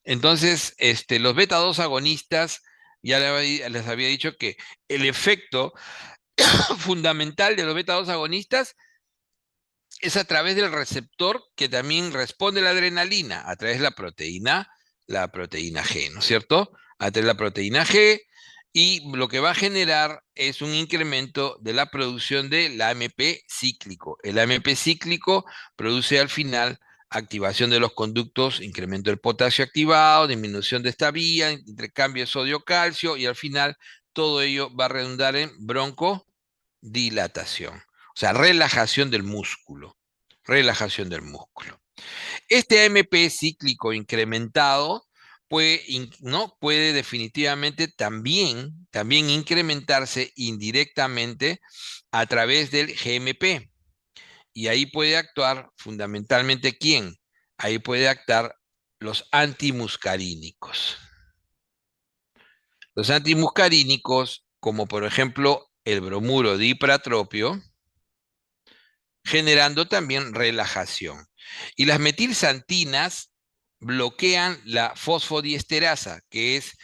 Entonces, los beta 2 agonistas, ya les había dicho que el efecto fundamental de los beta 2 agonistas es a través del receptor que también responde a la adrenalina, a través de la proteína G, ¿no es cierto? A través de la proteína G, y lo que va a generar es un incremento de la producción del AMP cíclico. El AMP cíclico produce al final activación de los conductos, incremento del potasio activado, disminución de esta vía, intercambio de sodio-calcio, y al final todo ello va a redundar en broncodilatación. O sea, relajación del músculo. Relajación del músculo. Este AMP cíclico incrementado puede definitivamente también incrementarse indirectamente a través del GMP. Y ahí puede actuar fundamentalmente ¿quién? Ahí puede actuar los antimuscarínicos. Los antimuscarínicos, como por ejemplo el bromuro de hipertropio, generando también relajación. Y las metilsantinas bloquean la fosfodiesterasa, que es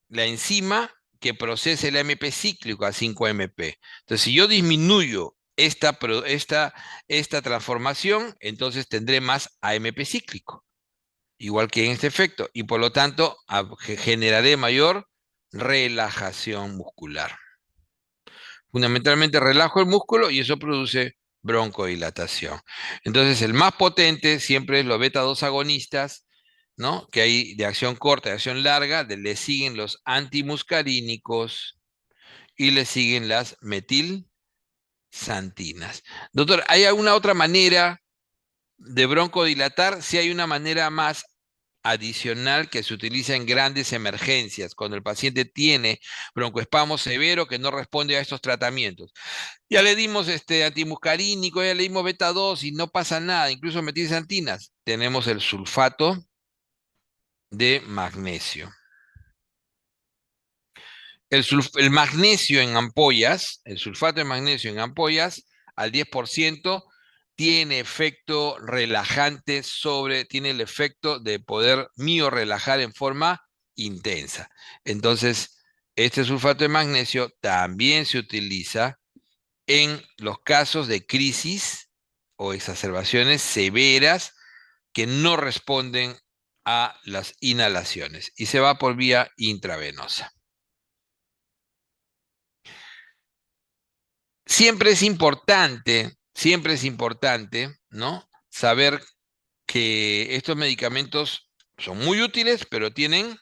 la enzima que procesa el AMP cíclico a 5-AMP. Entonces, si yo disminuyo esta transformación, entonces tendré más AMP cíclico, igual que en este efecto, y por lo tanto generaré mayor relajación muscular. Fundamentalmente relajo el músculo y eso produce broncodilatación. Entonces, el más potente siempre es los beta 2 agonistas, ¿no? Que hay de acción corta, de acción larga, le siguen los antimuscarínicos y le siguen las metilsantinas. Doctor, ¿hay alguna otra manera de broncodilatar? Si hay una manera más adicional que se utiliza en grandes emergencias, cuando el paciente tiene broncoespasmo severo que no responde a estos tratamientos. Ya le dimos antimuscarínico, ya le dimos beta 2 y no pasa nada, incluso metilsantinas. Tenemos el sulfato de magnesio. El magnesio en ampollas, el sulfato de magnesio en ampollas, al 10%, tiene efecto relajante tiene el efecto de poder relajar en forma intensa. Entonces, este sulfato de magnesio también se utiliza en los casos de crisis o exacerbaciones severas que no responden a las inhalaciones y se va por vía intravenosa. Siempre es importante, ¿no? Saber que estos medicamentos son muy útiles, pero tienen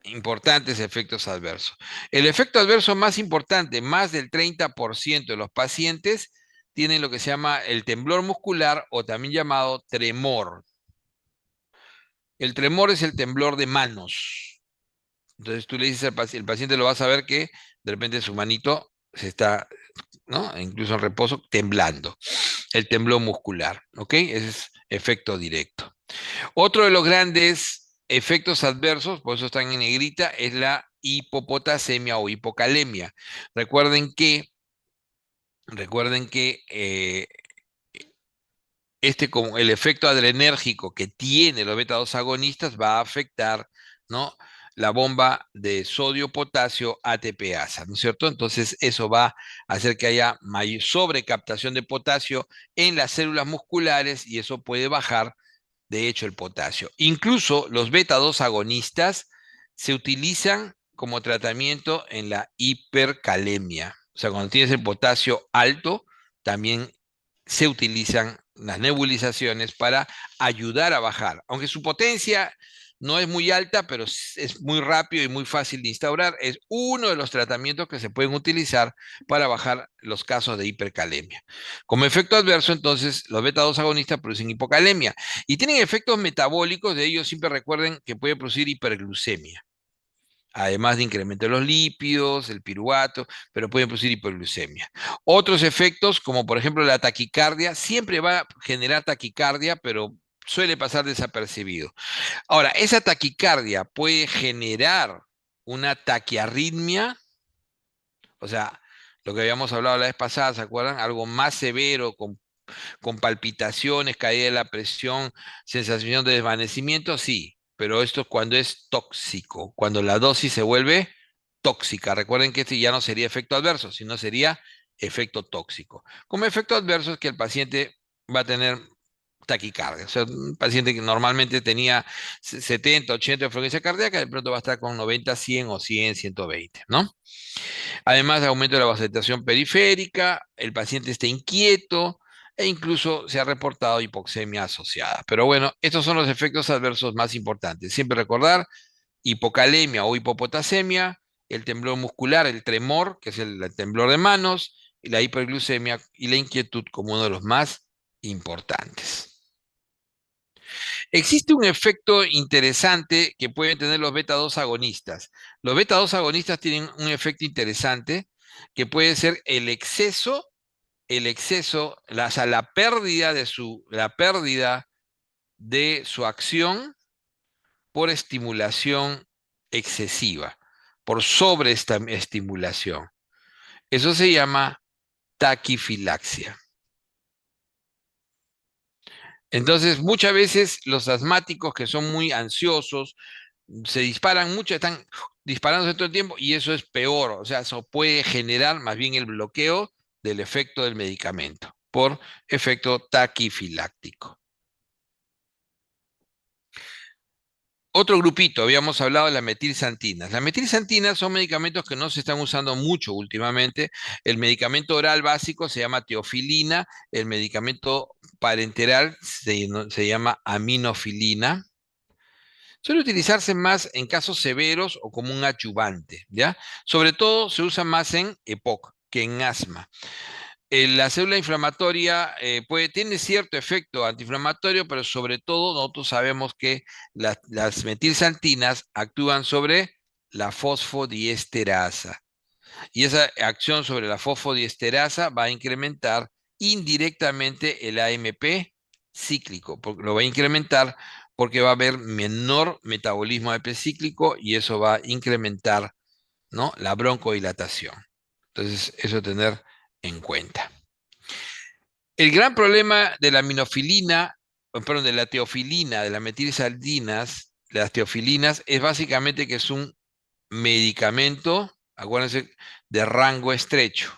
importantes efectos adversos. El efecto adverso más importante, más del 30% de los pacientes tienen lo que se llama el temblor muscular o también llamado tremor. El tremor es el temblor de manos. Entonces tú le dices al paciente, el paciente lo va a saber que de repente su manito se está, ¿no? Incluso en reposo, temblando. El temblor muscular, ¿ok? Ese es efecto directo. Otro de los grandes efectos adversos, por eso están en negrita, es la hipopotasemia o hipocalemia. Recuerden que como el efecto adrenérgico que tiene los beta-2 agonistas va a afectar, ¿no?, la bomba de sodio-potasio ATPasa, ¿no es cierto? Entonces eso va a hacer que haya mayor sobrecaptación de potasio en las células musculares y eso puede bajar, de hecho, el potasio. Incluso los beta-2 agonistas se utilizan como tratamiento en la hipercalemia. O sea, cuando tienes el potasio alto, también se utilizan las nebulizaciones para ayudar a bajar. Aunque su potencia no es muy alta, pero es muy rápido y muy fácil de instaurar. Es uno de los tratamientos que se pueden utilizar para bajar los casos de hipercalemia. Como efecto adverso, entonces, los beta-2 agonistas producen hipocalemia y tienen efectos metabólicos. De ellos siempre recuerden que puede producir hiperglucemia, además de incremento de los lípidos, el piruvato, pero pueden producir hiperglucemia. Otros efectos, como por ejemplo la taquicardia, siempre va a generar taquicardia, pero suele pasar desapercibido. Ahora, esa taquicardia puede generar una taquiarritmia, o sea, lo que habíamos hablado la vez pasada, ¿se acuerdan? Algo más severo, con palpitaciones, caída de la presión, sensación de desvanecimiento, sí, pero esto es cuando es tóxico, cuando la dosis se vuelve tóxica. Recuerden que este ya no sería efecto adverso, sino sería efecto tóxico. Como efecto adverso es que el paciente va a tener taquicardia. O sea, un paciente que normalmente tenía 70, 80 de frecuencia cardíaca, de pronto va a estar con 90, 100 o 100, 120, ¿no? Además de aumento de la vasodilatación periférica, el paciente está inquieto e incluso se ha reportado hipoxemia asociada. Pero bueno, estos son los efectos adversos más importantes. Siempre recordar hipocalemia o hipopotasemia, el temblor muscular, el tremor, que es el temblor de manos, y la hiperglucemia y la inquietud como uno de los más importantes. Existe un efecto interesante que pueden tener los beta-2 agonistas. Los beta-2 agonistas tienen un efecto interesante que puede ser o sea, la pérdida de su acción por estimulación excesiva, por sobreestimulación. Eso se llama taquifilaxia. Entonces, muchas veces los asmáticos que son muy ansiosos, se disparan mucho, están disparándose todo el tiempo y eso es peor. O sea, eso puede generar más bien el bloqueo del efecto del medicamento por efecto taquifiláctico. Otro grupito, habíamos hablado de las metilsantinas. Las metilsantinas son medicamentos que no se están usando mucho últimamente. El medicamento oral básico se llama teofilina, el medicamento parenteral se llama aminofilina. Suele utilizarse más en casos severos o como un adyuvante, ¿ya? Sobre todo se usa más en EPOC que en asma. La célula inflamatoria tiene cierto efecto antiinflamatorio, pero sobre todo nosotros sabemos que las metilsantinas actúan sobre la fosfodiesterasa. Y esa acción sobre la fosfodiesterasa va a incrementar indirectamente el AMP cíclico, lo va a incrementar porque va a haber menor metabolismo AMP cíclico y eso va a incrementar ¿no? La broncodilatación. Entonces, eso tener en cuenta. El gran problema de la aminofilina, perdón, de la teofilina, de las metilsantinas, las teofilinas, es básicamente que es un medicamento, acuérdense, de rango estrecho.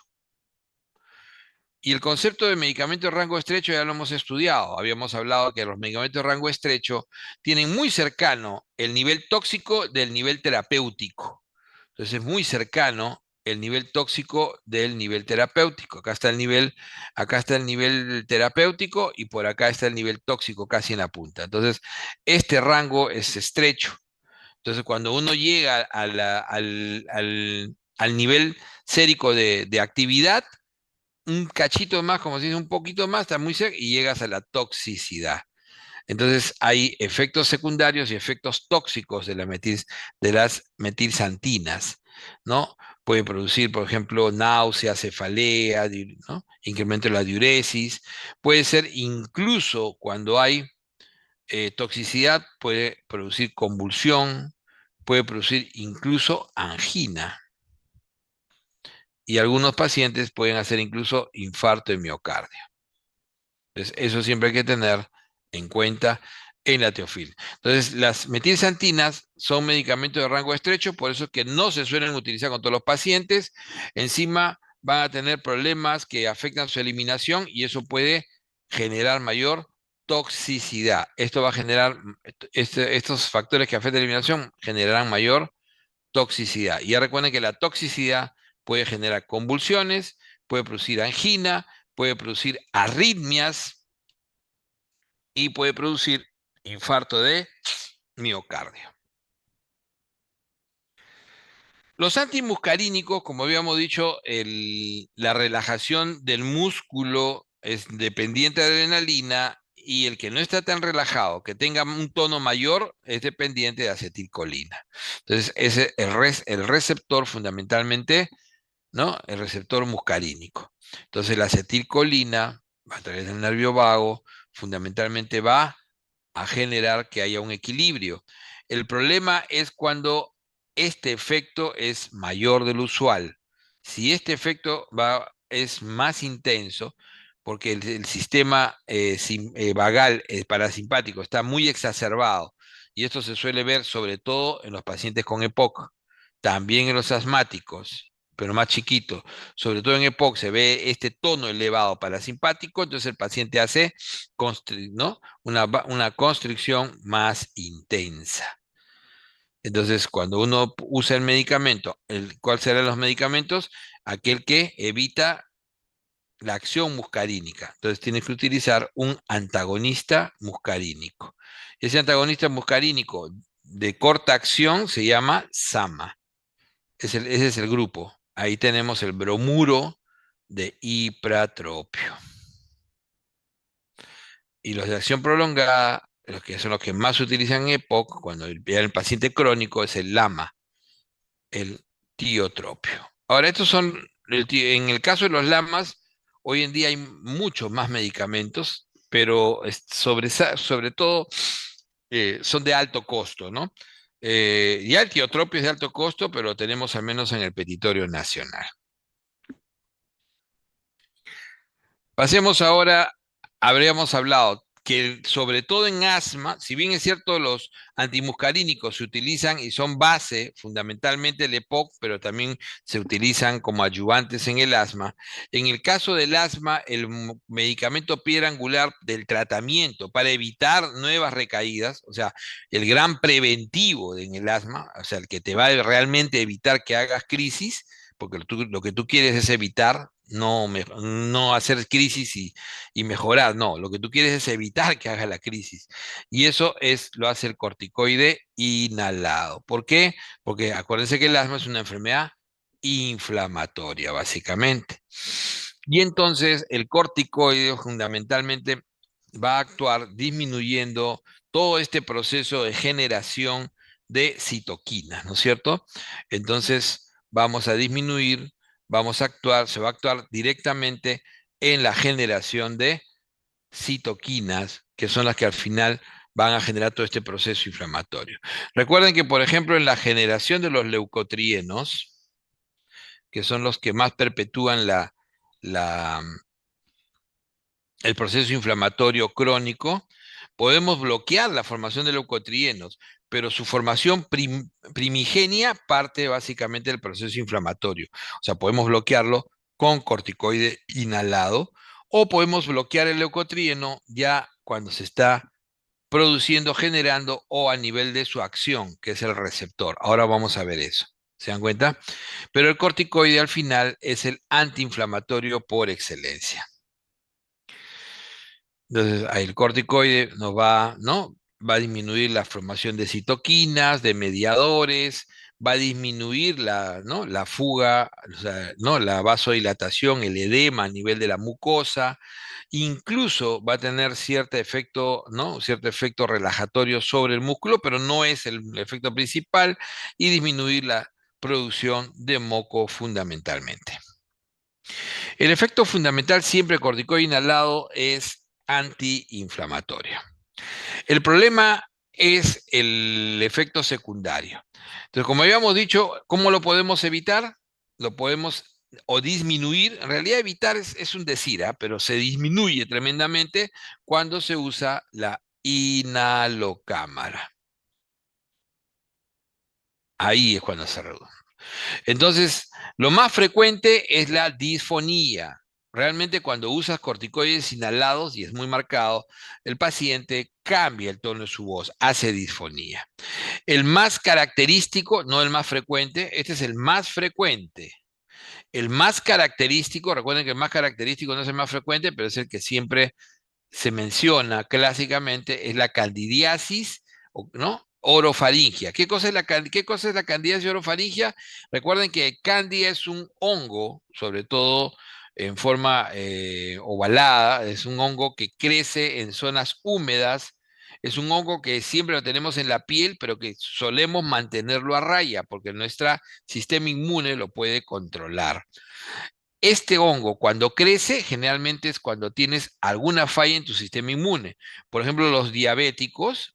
Y el concepto de medicamento de rango estrecho ya lo hemos estudiado. Habíamos hablado que los medicamentos de rango estrecho tienen muy cercano el nivel tóxico del nivel terapéutico. Entonces es muy cercano el nivel tóxico del nivel terapéutico. Acá está el nivel terapéutico y por acá está el nivel tóxico casi en la punta. Entonces, este rango es estrecho. Entonces, cuando uno llega al nivel sérico de actividad, un cachito más, como si dice un poquito más, está muy cerca y llegas a la toxicidad. Entonces hay efectos secundarios y efectos tóxicos de las metilsantinas, ¿no? Puede producir, por ejemplo, náusea, cefalea, ¿no? Incremento de la diuresis. Puede ser incluso cuando hay toxicidad, puede producir convulsión, puede producir incluso angina. Y algunos pacientes pueden hacer incluso infarto de miocardio. Entonces, eso siempre hay que tener en cuenta en la teofil. Entonces, las metilsantinas son medicamentos de rango estrecho, por eso es que no se suelen utilizar con todos los pacientes. Encima van a tener problemas que afectan su eliminación y eso puede generar mayor toxicidad. Esto va a generar, estos factores que afectan la eliminación generarán mayor toxicidad. Y ya recuerden que la toxicidad puede generar convulsiones, puede producir angina, puede producir arritmias y puede producir infarto de miocardio. Los antimuscarínicos, como habíamos dicho, la relajación del músculo es dependiente de adrenalina y el que no está tan relajado, que tenga un tono mayor, es dependiente de acetilcolina. Entonces, el receptor fundamentalmente, ¿no? El receptor muscarínico. Entonces, la acetilcolina, a través del nervio vago, fundamentalmente va a generar que haya un equilibrio. El problema es cuando este efecto es mayor del usual. Si este efecto es más intenso, porque el sistema vagal parasimpático está muy exacerbado, y esto se suele ver sobre todo en los pacientes con EPOC, también en los asmáticos, pero más chiquito, sobre todo en EPOC se ve este tono elevado parasimpático, entonces el paciente hace, ¿no? una constricción más intensa. Entonces, cuando uno usa el medicamento, ¿cuál serán los medicamentos? Aquel que evita la acción muscarínica. Entonces, tienes que utilizar un antagonista muscarínico. Ese antagonista muscarínico de corta acción se llama SAMA. Ese es el grupo. Ahí tenemos el bromuro de ipratropio. Y los de acción prolongada, los que son los que más se utilizan en EPOC, cuando el paciente crónico, es el LAMA, el tiotropio. Ahora, en el caso de los LAMAs, hoy en día hay muchos más medicamentos, pero sobre todo son de alto costo, ¿no? Ya el tiotropio es de alto costo, pero lo tenemos al menos en el petitorio nacional. Pasemos ahora, habríamos hablado que sobre todo en asma, si bien es cierto los antimuscarínicos se utilizan y son base fundamentalmente el EPOC, pero también se utilizan como ayudantes en el asma. En el caso del asma, el medicamento piedra angular del tratamiento para evitar nuevas recaídas, o sea, el gran preventivo en el asma, o sea, el que te va a realmente evitar que hagas crisis, porque lo que tú quieres es evitar, no hacer crisis y mejorar, no, lo que tú quieres es evitar que haga la crisis. Y eso lo hace el corticoide inhalado. ¿Por qué? Porque acuérdense que el asma es una enfermedad inflamatoria, básicamente. Y entonces el corticoide fundamentalmente va a actuar disminuyendo todo este proceso de generación de citoquinas, ¿no es cierto? Entonces vamos a disminuir, se va a actuar directamente en la generación de citoquinas, que son las que al final van a generar todo este proceso inflamatorio. Recuerden que, por ejemplo, en la generación de los leucotrienos, que son los que más perpetúan la, el proceso inflamatorio crónico, podemos bloquear la formación de leucotrienos, pero su formación primigenia parte básicamente del proceso inflamatorio. O sea, podemos bloquearlo con corticoide inhalado o podemos bloquear el leucotrieno ya cuando se está produciendo, generando o a nivel de su acción, que es el receptor. Ahora vamos a ver eso. ¿Se dan cuenta? Pero el corticoide al final es el antiinflamatorio por excelencia. Entonces, ahí el corticoide nos va, ¿no? Va a disminuir la formación de citoquinas, de mediadores, va a disminuir ¿no? La fuga, o sea, ¿no? La vasodilatación, el edema a nivel de la mucosa, incluso va a tener cierto efecto, ¿no? Cierto efecto relajatorio sobre el músculo, pero no es el efecto principal, y disminuir la producción de moco fundamentalmente. El efecto fundamental siempre corticoide inhalado es antiinflamatorio. El problema es el efecto secundario. Entonces, como habíamos dicho, ¿cómo lo podemos evitar? Lo podemos o disminuir. En realidad evitar es un decir, pero se disminuye tremendamente cuando se usa la inhalocámara. Ahí es cuando se reduce. Entonces, lo más frecuente es la disfonía. Realmente cuando usas corticoides inhalados, y es muy marcado, el paciente cambia el tono de su voz, hace disfonía. El más característico, no el más frecuente, este es el más frecuente. El más característico, recuerden que el más característico no es el más frecuente, pero es el que siempre se menciona clásicamente, es la candidiasis, ¿no? Orofaringia. ¿Qué cosa es qué cosa es la candidiasis orofaringia? Recuerden que candida es un hongo, sobre todo en forma ovalada, es un hongo que crece en zonas húmedas, es un hongo que siempre lo tenemos en la piel, pero que solemos mantenerlo a raya, porque nuestro sistema inmune lo puede controlar. Este hongo, cuando crece, generalmente es cuando tienes alguna falla en tu sistema inmune. Por ejemplo, los diabéticos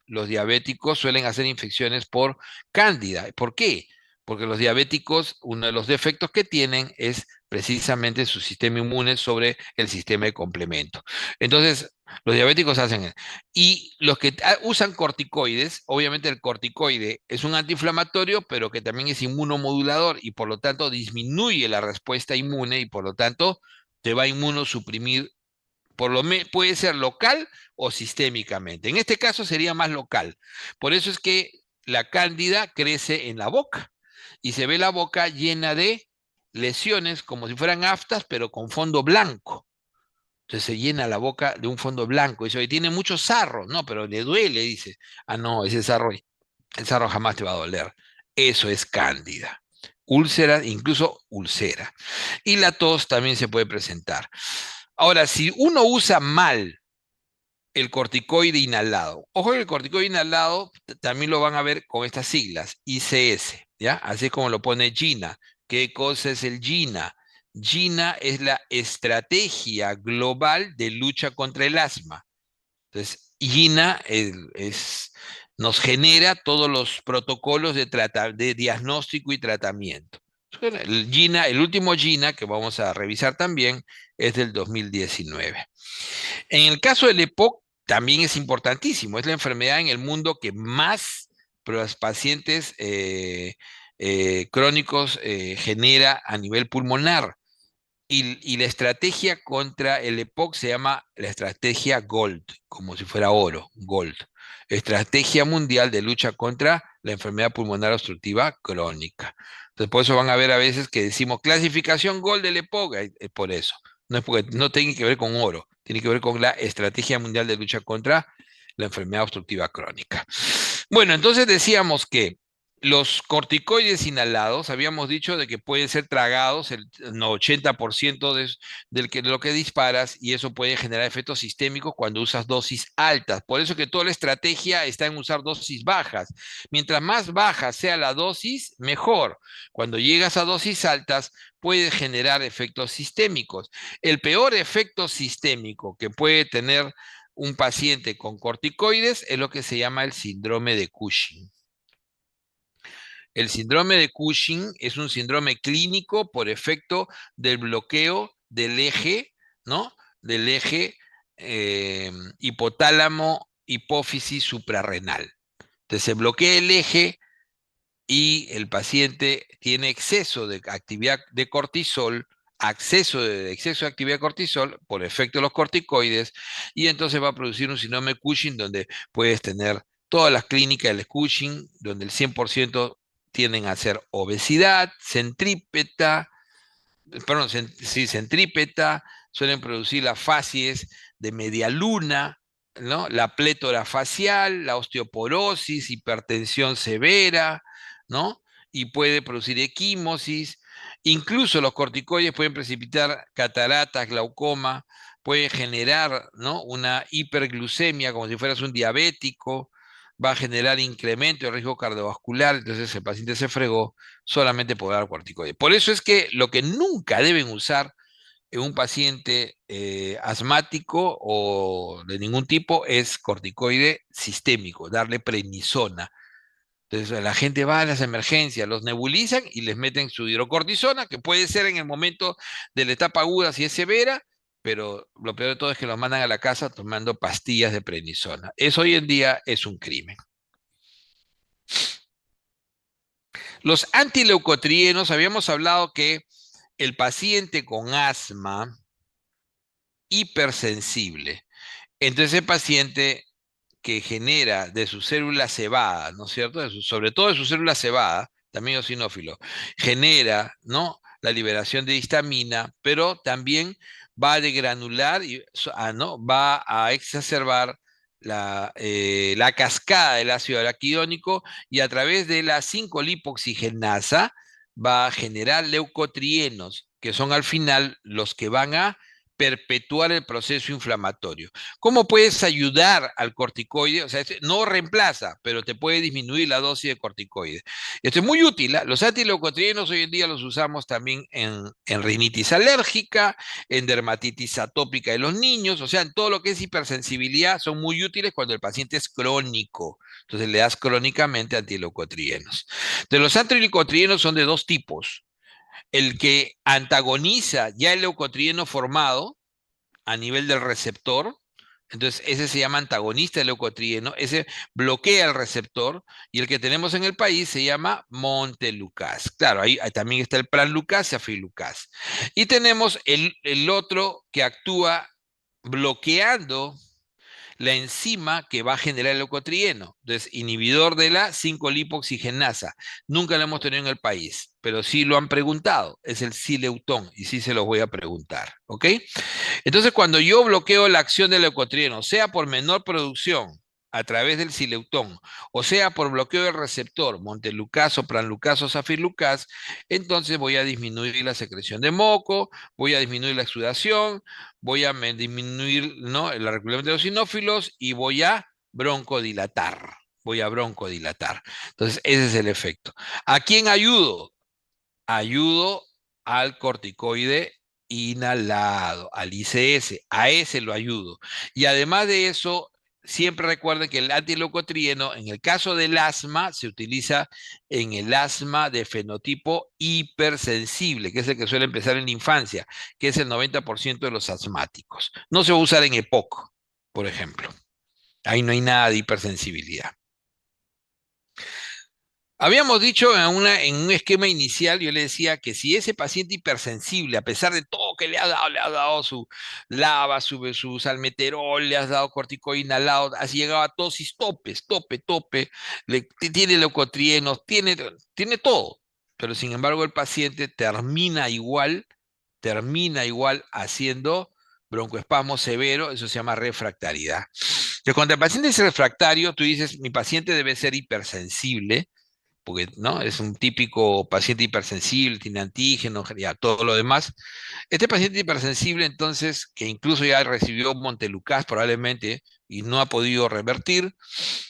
suelen hacer infecciones por cándida. ¿Por qué? Porque los diabéticos, uno de los defectos que tienen es precisamente su sistema inmune sobre el sistema de complemento. Entonces, los diabéticos hacen. Y los que usan corticoides, obviamente el corticoide es un antiinflamatorio, pero que también es inmunomodulador y por lo tanto disminuye la respuesta inmune y por lo tanto te va a inmunosuprimir, puede ser local o sistémicamente. En este caso sería más local. Por eso es que la cándida crece en la boca y se ve la boca llena de lesiones como si fueran aftas, pero con fondo blanco. Entonces se llena la boca de un fondo blanco. Y dice, oye, tiene mucho sarro. No, pero le duele, dice. Ah, no, ese sarro, el sarro jamás te va a doler. Eso es cándida. Úlcera, incluso ulcera. Y la tos también se puede presentar. Ahora, si uno usa mal el corticoide inhalado, ojo que el corticoide inhalado también lo van a ver con estas siglas, ICS, ¿ya? Así como lo pone Gina. ¿Qué cosa es el Gina? GINA es la estrategia global de lucha contra el asma. Entonces, GINA nos genera todos los protocolos de diagnóstico y tratamiento. El GINA, el último GINA que vamos a revisar también es del 2019. En el caso del EPOC también es importantísimo. Es la enfermedad en el mundo que más pacientes crónicos genera a nivel pulmonar. Y la estrategia contra el EPOC se llama la estrategia GOLD, como si fuera oro, GOLD. Estrategia Mundial de Lucha contra la Enfermedad Pulmonar Obstructiva Crónica. Entonces, por eso van a ver a veces que decimos clasificación GOLD del EPOC, es por eso. No es porque no tiene que ver con oro, tiene que ver con la Estrategia Mundial de Lucha contra la Enfermedad Obstructiva Crónica. Bueno, entonces decíamos que los corticoides inhalados, habíamos dicho de que pueden ser tragados el 80% de lo que disparas y eso puede generar efectos sistémicos cuando usas dosis altas. Por eso que toda la estrategia está en usar dosis bajas. Mientras más baja sea la dosis, mejor. Cuando llegas a dosis altas, puede generar efectos sistémicos. El peor efecto sistémico que puede tener un paciente con corticoides es lo que se llama el síndrome de Cushing. El síndrome de Cushing es un síndrome clínico por efecto del bloqueo del eje, ¿no? Del eje hipotálamo, hipófisis suprarrenal. Entonces se bloquea el eje y el paciente tiene exceso de actividad de cortisol, exceso de actividad de cortisol por efecto de los corticoides, y entonces va a producir un síndrome de Cushing donde puedes tener todas las clínicas del Cushing, donde el 100% tienden a ser obesidad, centrípeta, perdón, sí, centrípeta, suelen producir las facies de media luna, ¿no? La plétora facial, la osteoporosis, hipertensión severa, ¿no? Y puede producir equimosis. Incluso los corticoides pueden precipitar cataratas, glaucoma, puede generar, ¿no? Una hiperglucemia, como si fueras un diabético, va a generar incremento de riesgo cardiovascular, entonces el paciente se fregó solamente por dar corticoides. Por eso es que lo que nunca deben usar en un paciente asmático o de ningún tipo es corticoide sistémico, darle prednisona. Entonces la gente va a las emergencias, los nebulizan y les meten su hidrocortisona, que puede ser en el momento de la etapa aguda si es severa, pero lo peor de todo es que los mandan a la casa tomando pastillas de prednisona. Eso hoy en día es un crimen. Los antileucotrienos, habíamos hablado que el paciente con asma hipersensible, entonces el paciente que genera de su célula cebada, ¿no es cierto? Sobre todo de su célula cebada, también eosinófilo, genera, ¿no? La liberación de histamina, pero también va a degranular, ¿no? Va a exacerbar la cascada del ácido araquidónico y a través de la 5-lipoxigenasa va a generar leucotrienos, que son al final los que van a perpetuar el proceso inflamatorio. ¿Cómo puedes ayudar al corticoide? O sea, no reemplaza, pero te puede disminuir la dosis de corticoide. Esto es muy útil. Los antileucotrienos hoy en día los usamos también en rinitis alérgica, en dermatitis atópica de los niños, o sea, en todo lo que es hipersensibilidad son muy útiles cuando el paciente es crónico. Entonces le das crónicamente antileucotrienos. De los antileucotrienos son de dos tipos. El que antagoniza ya el leucotrieno formado a nivel del receptor, entonces ese se llama antagonista del leucotrieno, ese bloquea el receptor, y el que tenemos en el país se llama Montelukast. Claro, ahí también está el Pranlukast y Afrilukast. Y tenemos el otro que actúa bloqueando la enzima que va a generar el leucotrieno. Entonces, inhibidor de la 5-lipoxigenasa. Nunca lo hemos tenido en el país, pero sí lo han preguntado. Es el Sileutón, y sí se los voy a preguntar, ¿ok? Entonces, cuando yo bloqueo la acción del leucotrieno, sea por menor producción a través del sileutón, o sea por bloqueo del receptor, montelukast, pranlukast o zafirlukast, entonces voy a disminuir la secreción de moco, voy a disminuir la exudación, voy a disminuir, ¿no?, el reclutamiento de los sinófilos y voy a broncodilatar. Voy a broncodilatar. Entonces, ese es el efecto. ¿A quién ayudo? Ayudo al corticoide inhalado, al ICS, a ese lo ayudo. Y además de eso, siempre recuerden que el antileucotrieno, en el caso del asma, se utiliza en el asma de fenotipo hipersensible, que es el que suele empezar en la infancia, que es el 90% de los asmáticos. No se va a usar en EPOC, por ejemplo. Ahí no hay nada de hipersensibilidad. Habíamos dicho en un esquema inicial, yo le decía que si ese paciente hipersensible, a pesar de todo que le ha dado su lava, su salmeterol, le has dado corticoide inhalado, has llegado a tosis tope, tiene leucotrienos, tiene todo, pero sin embargo el paciente termina igual haciendo broncoespasmo severo, eso se llama refractariedad. Entonces, cuando el paciente es refractario, tú dices, mi paciente debe ser hipersensible, porque ¿no? Es un típico paciente hipersensible, tiene antígenos, ya todo lo demás. Este paciente hipersensible, entonces, que incluso ya recibió Montelukast probablemente y no ha podido revertir,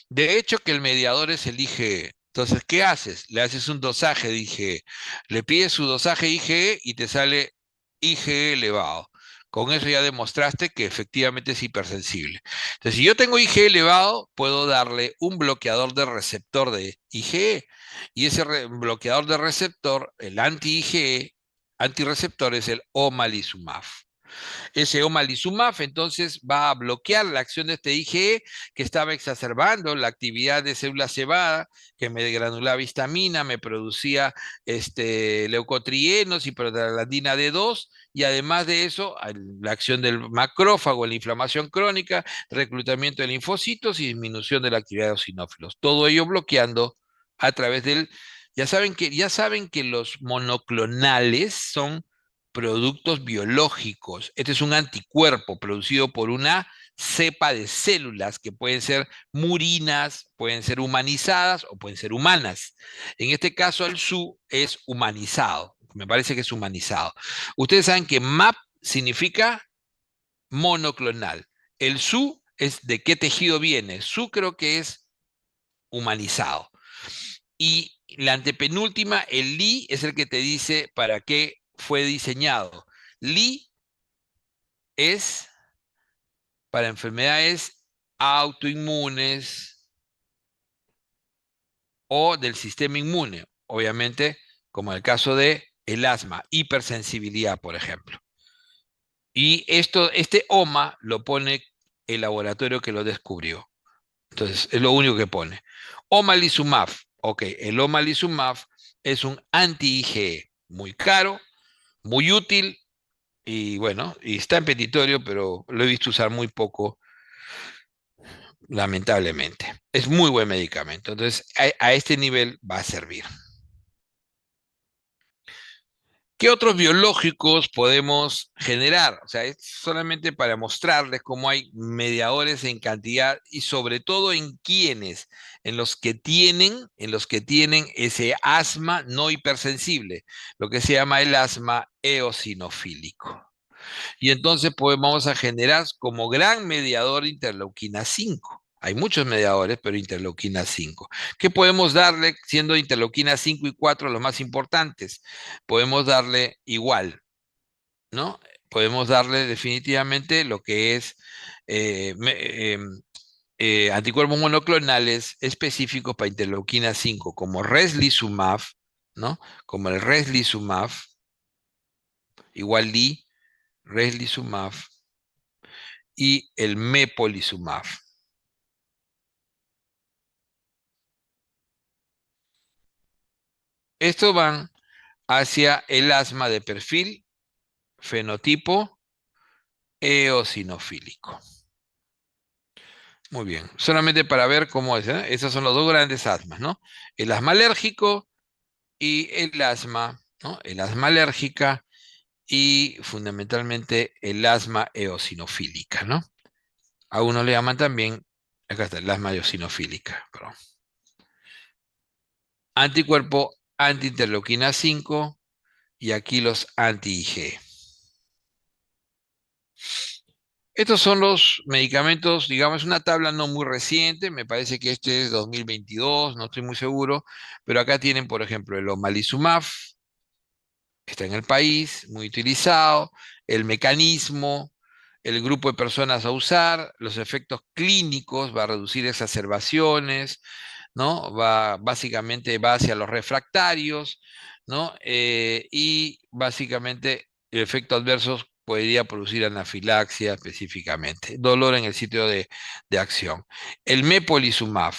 de hecho que el mediador es el IgE. Entonces, ¿qué haces? Le haces un dosaje de IgE, le pides su dosaje IgE y te sale IgE elevado. Con eso ya demostraste que efectivamente es hipersensible. Entonces, si yo tengo IgE elevado, puedo darle un bloqueador de receptor de IgE. Y ese bloqueador de receptor, el anti-IgE, antirreceptor, es el omalizumab. Ese omalizumab entonces va a bloquear la acción de este IgE que estaba exacerbando la actividad de célula cebada, que me granulaba histamina, me producía leucotrienos y prostaglandina D2, y además de eso, la acción del macrófago, la inflamación crónica, reclutamiento de linfocitos y disminución de la actividad de eosinófilos. Todo ello bloqueando a través del... Ya saben que los monoclonales son productos biológicos. Este es un anticuerpo producido por una cepa de células que pueden ser murinas, pueden ser humanizadas o pueden ser humanas. En este caso, el SU es humanizado. Me parece que es humanizado. Ustedes saben que MAP significa monoclonal. El SU es de qué tejido viene. SU creo que es humanizado. Y la antepenúltima, el LI, es el que te dice para qué fue diseñado. LI es para enfermedades autoinmunes o del sistema inmune, obviamente, como en el caso de el asma, hipersensibilidad, por ejemplo. Y este OMA lo pone el laboratorio que lo descubrió. Entonces, es lo único que pone. Omalizumab. Ok, el omalizumab es un anti-IgE muy caro, muy útil y bueno, y está en petitorio, pero lo he visto usar muy poco, lamentablemente. Es muy buen medicamento. Entonces, a este nivel va a servir. ¿Qué otros biológicos podemos generar? O sea, es solamente para mostrarles cómo hay mediadores en cantidad y sobre todo en quiénes, en los que tienen ese asma no hipersensible, lo que se llama el asma eosinofílico. Y entonces vamos a generar como gran mediador interleuquina 5. Hay muchos mediadores, pero interleuquina 5. ¿Qué podemos darle siendo interleuquina 5 y 4 los más importantes? Podemos darle igual, ¿no? Podemos darle definitivamente lo que es eh, me- em, anticuerpos monoclonales específicos para interleuquina 5, como Reslizumab, ¿no? Como el Reslizumab, igual Li, Reslizumab, y el mepolizumab. Estos van hacia el asma de perfil, fenotipo eosinofílico. Muy bien, solamente para ver cómo es, ¿eh? Esos son los dos grandes asmas, ¿no? El asma alérgico y el asma, ¿no? El asma alérgica y fundamentalmente el asma eosinofílica, ¿no? A uno le llaman también, acá está, el asma eosinofílica, perdón. Anticuerpo antiinterleuquina 5 y aquí los anti-IgE. Estos son los medicamentos, digamos, una tabla no muy reciente, me parece que este es 2022, no estoy muy seguro, pero acá tienen, por ejemplo, el omalizumab, está en el país, muy utilizado, el mecanismo, el grupo de personas a usar, los efectos clínicos, va a reducir exacerbaciones, ¿no? Básicamente va hacia los refractarios, ¿no? Y básicamente el efecto adverso podría producir anafilaxia específicamente, dolor en el sitio de acción. El mepolizumab,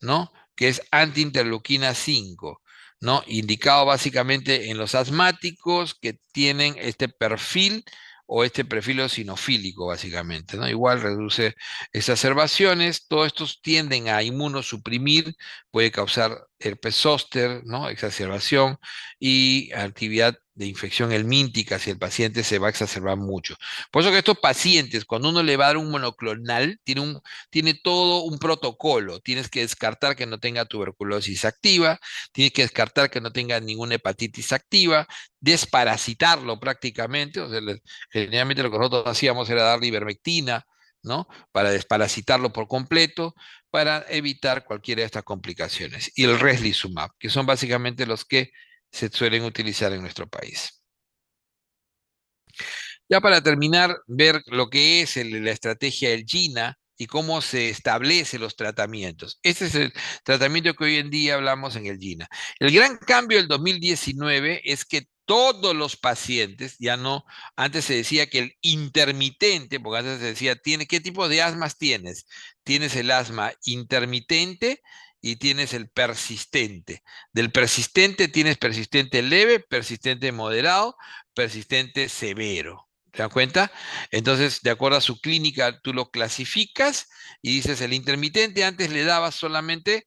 ¿no? Que es antiinterleuquina 5, ¿no? Indicado básicamente en los asmáticos que tienen este perfil o este perfil eosinofílico, básicamente, ¿no? Igual reduce exacerbaciones, todos estos tienden a inmunosuprimir, puede causar herpes zóster, ¿no? Exacerbación y actividad de infección helmíntica si el paciente se va a exacerbar mucho. Por eso que estos pacientes, cuando uno le va a dar un monoclonal, tiene todo un protocolo. Tienes que descartar que no tenga tuberculosis activa, tienes que descartar que no tenga ninguna hepatitis activa, desparasitarlo prácticamente. O sea, generalmente lo que nosotros hacíamos era darle ivermectina, ¿no? Para desparasitarlo por completo, para evitar cualquiera de estas complicaciones. Y el Reslizumab, que son básicamente los que se suelen utilizar en nuestro país. Ya para terminar, ver lo que es la estrategia del GINA y cómo se establecen los tratamientos. Este es el tratamiento que hoy en día hablamos en el GINA. El gran cambio del 2019 es que todos los pacientes, ya no, antes se decía que el intermitente, porque antes se decía, ¿qué tipo de asmas tienes? Tienes el asma intermitente y tienes el persistente. Del persistente tienes persistente leve, persistente moderado, persistente severo. ¿Te das cuenta? Entonces, de acuerdo a su clínica, tú lo clasificas y dices, el intermitente antes le dabas solamente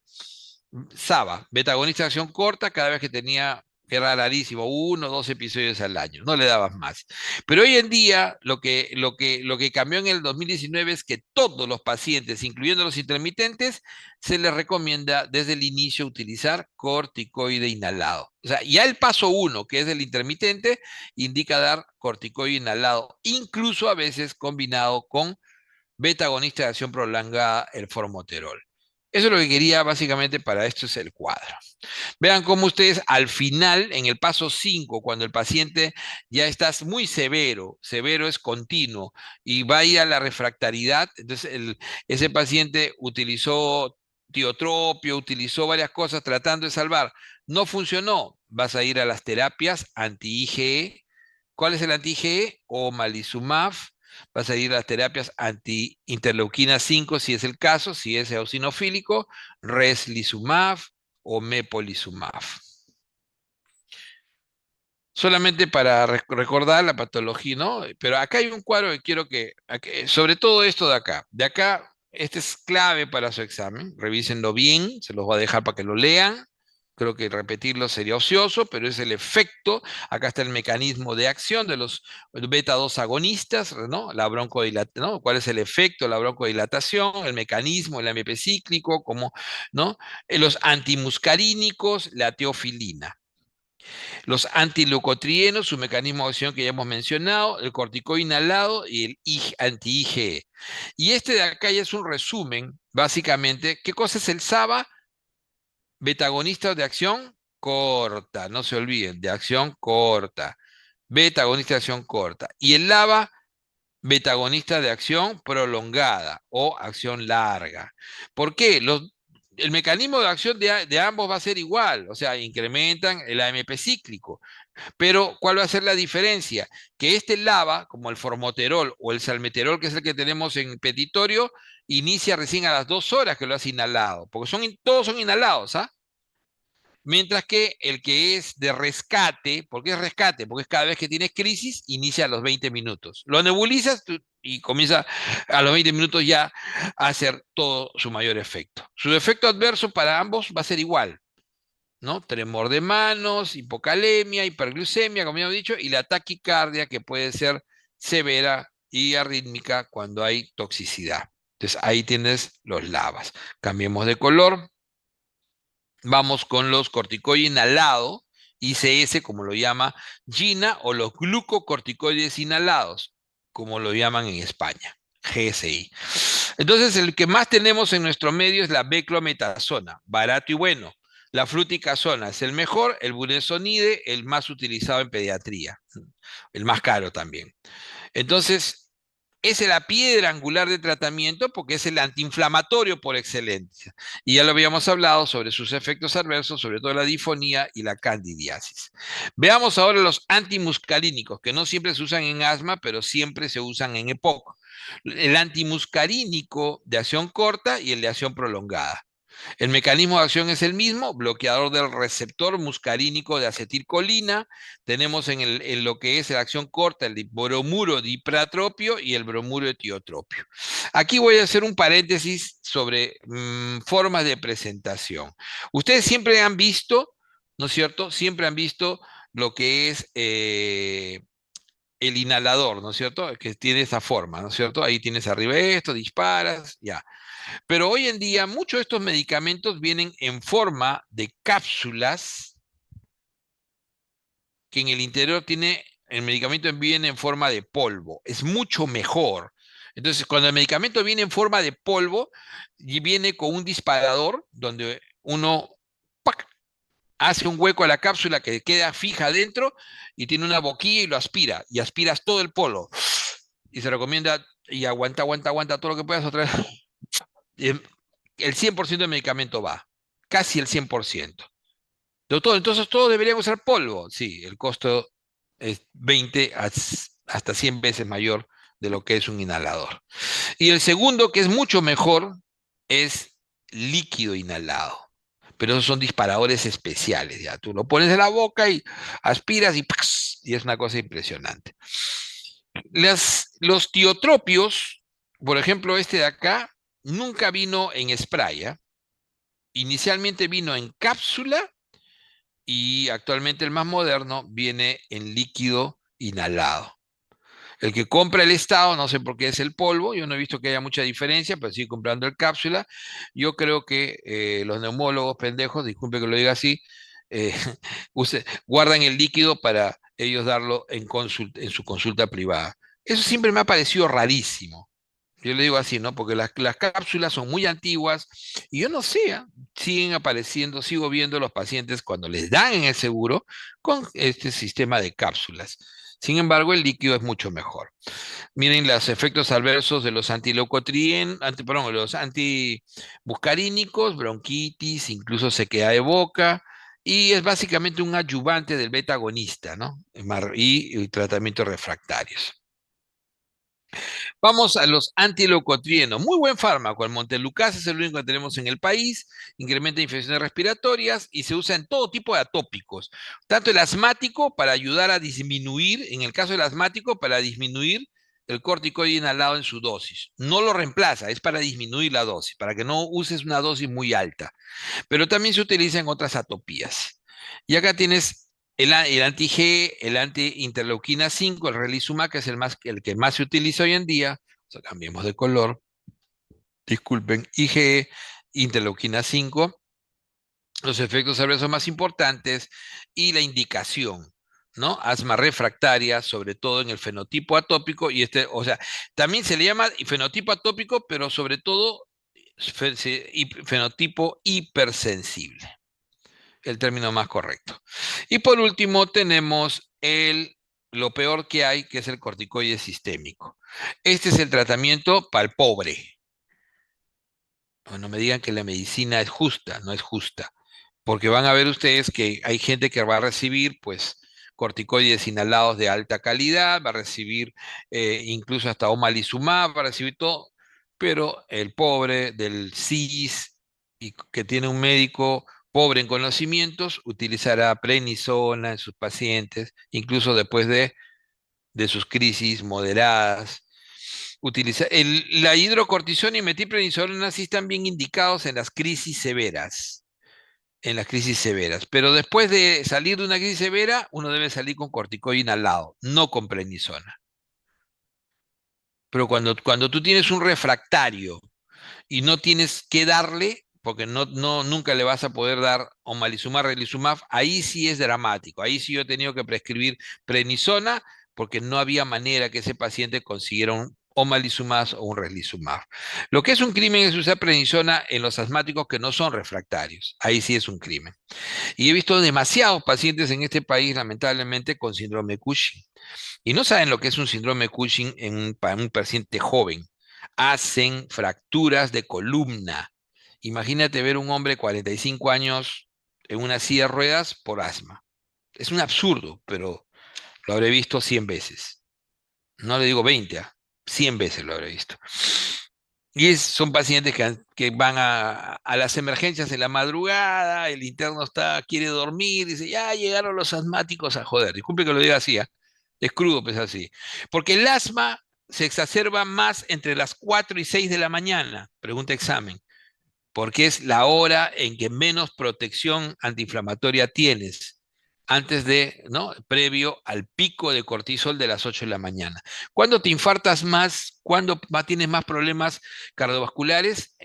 SABA, beta-agonista de acción corta, cada vez que tenía, que era rarísimo, 1 o 2 episodios al año, no le dabas más. Pero hoy en día, lo que cambió en el 2019 es que todos los pacientes, incluyendo los intermitentes, se les recomienda desde el inicio utilizar corticoide inhalado. O sea, ya el paso 1, que es el intermitente, indica dar corticoide inhalado, incluso a veces combinado con beta-agonista de acción prolongada, el formoterol. Eso es lo que quería básicamente para esto es el cuadro. Vean cómo ustedes al final, en el paso 5, cuando el paciente ya está muy severo, severo es continuo, y va a ir a la refractariedad, entonces ese paciente utilizó tiotropio, utilizó varias cosas tratando de salvar, no funcionó, vas a ir a las terapias anti-IgE. ¿Cuál es el anti-IgE? Omalizumab. Vas a ir a las terapias anti-interleuquina 5, si es el caso, si es eosinofílico, reslizumab o mepolizumab. Solamente para recordar la patología, ¿no? Pero acá hay un cuadro que quiero sobre todo esto de acá. De acá, este es clave para su examen. Revísenlo bien, se los voy a dejar para que lo lean. Creo que repetirlo sería ocioso, pero es el efecto. Acá está el mecanismo de acción de los beta 2 agonistas, ¿no? La broncodilatación, ¿no? ¿Cuál es el efecto de la broncodilatación? El mecanismo, el AMP cíclico, como, ¿no? Los antimuscarínicos, la teofilina. Los antileucotrienos, su mecanismo de acción que ya hemos mencionado, el corticoide inhalado y el anti-IgE. Y este de acá ya es un resumen, básicamente. ¿Qué cosa es el SABA? Beta-agonista de acción corta, no se olviden, de acción corta. Beta-agonista de acción corta. Y el LABA, beta-agonista de acción prolongada o acción larga. ¿Por qué? El mecanismo de acción de ambos va a ser igual, o sea, incrementan el AMP cíclico. Pero, ¿cuál va a ser la diferencia? Que este LABA, como el formoterol o el salmeterol, que es el que tenemos en petitorio, inicia recién a las 2 horas que lo has inhalado, porque todos son inhalados, ¿ah? Mientras que el que es de rescate, ¿por qué es rescate? Porque es cada vez que tienes crisis, inicia a los 20 minutos. Lo nebulizas y comienza a los 20 minutos ya a hacer todo su mayor efecto. Su efecto adverso para ambos va a ser igual, ¿no? Tremor de manos, hipocalemia, hiperglucemia, como ya he dicho, y la taquicardia que puede ser severa y arrítmica cuando hay toxicidad. Entonces ahí tienes los lavas. Cambiemos de color. Vamos con los corticoides inhalados, ICS, como lo llama Gina, o los glucocorticoides inhalados, como lo llaman en España, GSI. Entonces, el que más tenemos en nuestro medio es la beclometasona, barato y bueno. La fluticasona es el mejor, el budesonide, el más utilizado en pediatría, el más caro también. Entonces, es la piedra angular de tratamiento porque es el antiinflamatorio por excelencia. Y ya lo habíamos hablado sobre sus efectos adversos, sobre todo la difonía y la candidiasis. Veamos ahora los antimuscarínicos, que no siempre se usan en asma, pero siempre se usan en EPOC. El antimuscarínico de acción corta y el de acción prolongada. El mecanismo de acción es el mismo, bloqueador del receptor muscarínico de acetilcolina. Tenemos en lo que es la acción corta el bromuro de ipratropio y el bromuro de tiotropio. Aquí voy a hacer un paréntesis sobre formas de presentación. Ustedes siempre han visto, ¿no es cierto? Siempre han visto lo que es el inhalador, ¿no es cierto? Que tiene esa forma, ¿no es cierto? Ahí tienes arriba esto, disparas, ya. Pero hoy en día muchos de estos medicamentos vienen en forma de cápsulas que en el interior el medicamento viene en forma de polvo. Es mucho mejor. Entonces, cuando el medicamento viene en forma de polvo y viene con un disparador donde uno ¡pac! hace un hueco a la cápsula que queda fija adentro y tiene una boquilla y lo aspira, y aspiras todo el polvo. Y se recomienda, y aguanta todo lo que puedas otra vez. El 100% del medicamento va, casi el 100%. Doctor, entonces todos deberían usar polvo. Sí, el costo es 20 hasta 100 veces mayor de lo que es un inhalador. Y el segundo, que es mucho mejor, es líquido inhalado. Pero esos son disparadores especiales, ya. Tú lo pones en la boca y aspiras y ¡pax! Y es una cosa impresionante. Los tiotropios, por ejemplo, este de acá, nunca vino en spray, ¿ya? Inicialmente vino en cápsula y actualmente el más moderno viene en líquido inhalado. El que compra el Estado, no sé por qué es el polvo, yo no he visto que haya mucha diferencia, pero sigue comprando el cápsula. Yo creo que los neumólogos pendejos, disculpe que lo diga así, eh, guardan el líquido para ellos darlo en su consulta privada. Eso siempre me ha parecido rarísimo. Yo le digo así, ¿no? Porque las cápsulas son muy antiguas y yo no sé, siguen apareciendo, sigo viendo los pacientes cuando les dan en el seguro con este sistema de cápsulas. Sin embargo, el líquido es mucho mejor. Miren los efectos adversos de los los antibuscarínicos, bronquitis, incluso sequedad de boca, y es básicamente un adyuvante del beta agonista, ¿no? Y tratamientos refractarios. Vamos a los antileucotrienos. Muy buen fármaco. El Montelukast es el único que tenemos en el país. Incrementa infecciones respiratorias y se usa en todo tipo de atópicos. Tanto el asmático para ayudar a disminuir, en el caso del asmático, para disminuir el corticoide inhalado en su dosis. No lo reemplaza, es para disminuir la dosis, para que no uses una dosis muy alta. Pero también se utiliza en otras atopías. Y acá tienes el anti-G, el anti-interleuquina 5, el relizumab, que es el que más se utiliza hoy en día. O sea, cambiemos de color. Disculpen, IgE, interleuquina 5, los efectos adversos más importantes y la indicación, ¿no? Asma refractaria, sobre todo en el fenotipo atópico, o sea, también se le llama fenotipo atópico, pero sobre todo fenotipo hipersensible, el término más correcto. Y por último tenemos lo peor que hay, que es el corticoide sistémico. Este es el tratamiento para el pobre. No me digan que la medicina es justa, no es justa, porque van a ver ustedes que hay gente que va a recibir, pues, corticoides inhalados de alta calidad, va a recibir incluso hasta omalizumab, va a recibir todo, pero el pobre del CIS y que tiene un médico pobre en conocimientos, utilizará prednisona en sus pacientes, incluso después de sus crisis moderadas. La hidrocortisona y metilprednisolona sí están bien indicados en las crisis severas, pero después de salir de una crisis severa, uno debe salir con corticoide inhalado, no con prednisona. Pero cuando tú tienes un refractario y no tienes que darle, porque nunca le vas a poder dar omalizumab, relizumab, ahí sí es dramático. Ahí sí yo he tenido que prescribir prednisona porque no había manera que ese paciente consiguiera un omalizumab o un relizumab. Lo que es un crimen es usar prednisona en los asmáticos que no son refractarios. Ahí sí es un crimen. Y he visto demasiados pacientes en este país, lamentablemente, con síndrome Cushing. Y no saben lo que es un síndrome Cushing para un paciente joven. Hacen fracturas de columna. Imagínate ver un hombre de 45 años en una silla de ruedas por asma. Es un absurdo, pero lo habré visto 100 veces. No le digo 20, 100 veces lo habré visto. Y son pacientes que van a las emergencias en la madrugada, el interno quiere dormir, dice, ya llegaron los asmáticos a joder. Disculpe que lo diga así, es crudo, pues así. Porque el asma se exacerba más entre las 4 y 6 de la mañana, pregunta examen, porque es la hora en que menos protección antiinflamatoria tienes, ¿no? Previo al pico de cortisol de las 8 de la mañana. ¿Cuándo te infartas más? ¿Cuándo tienes más problemas cardiovasculares?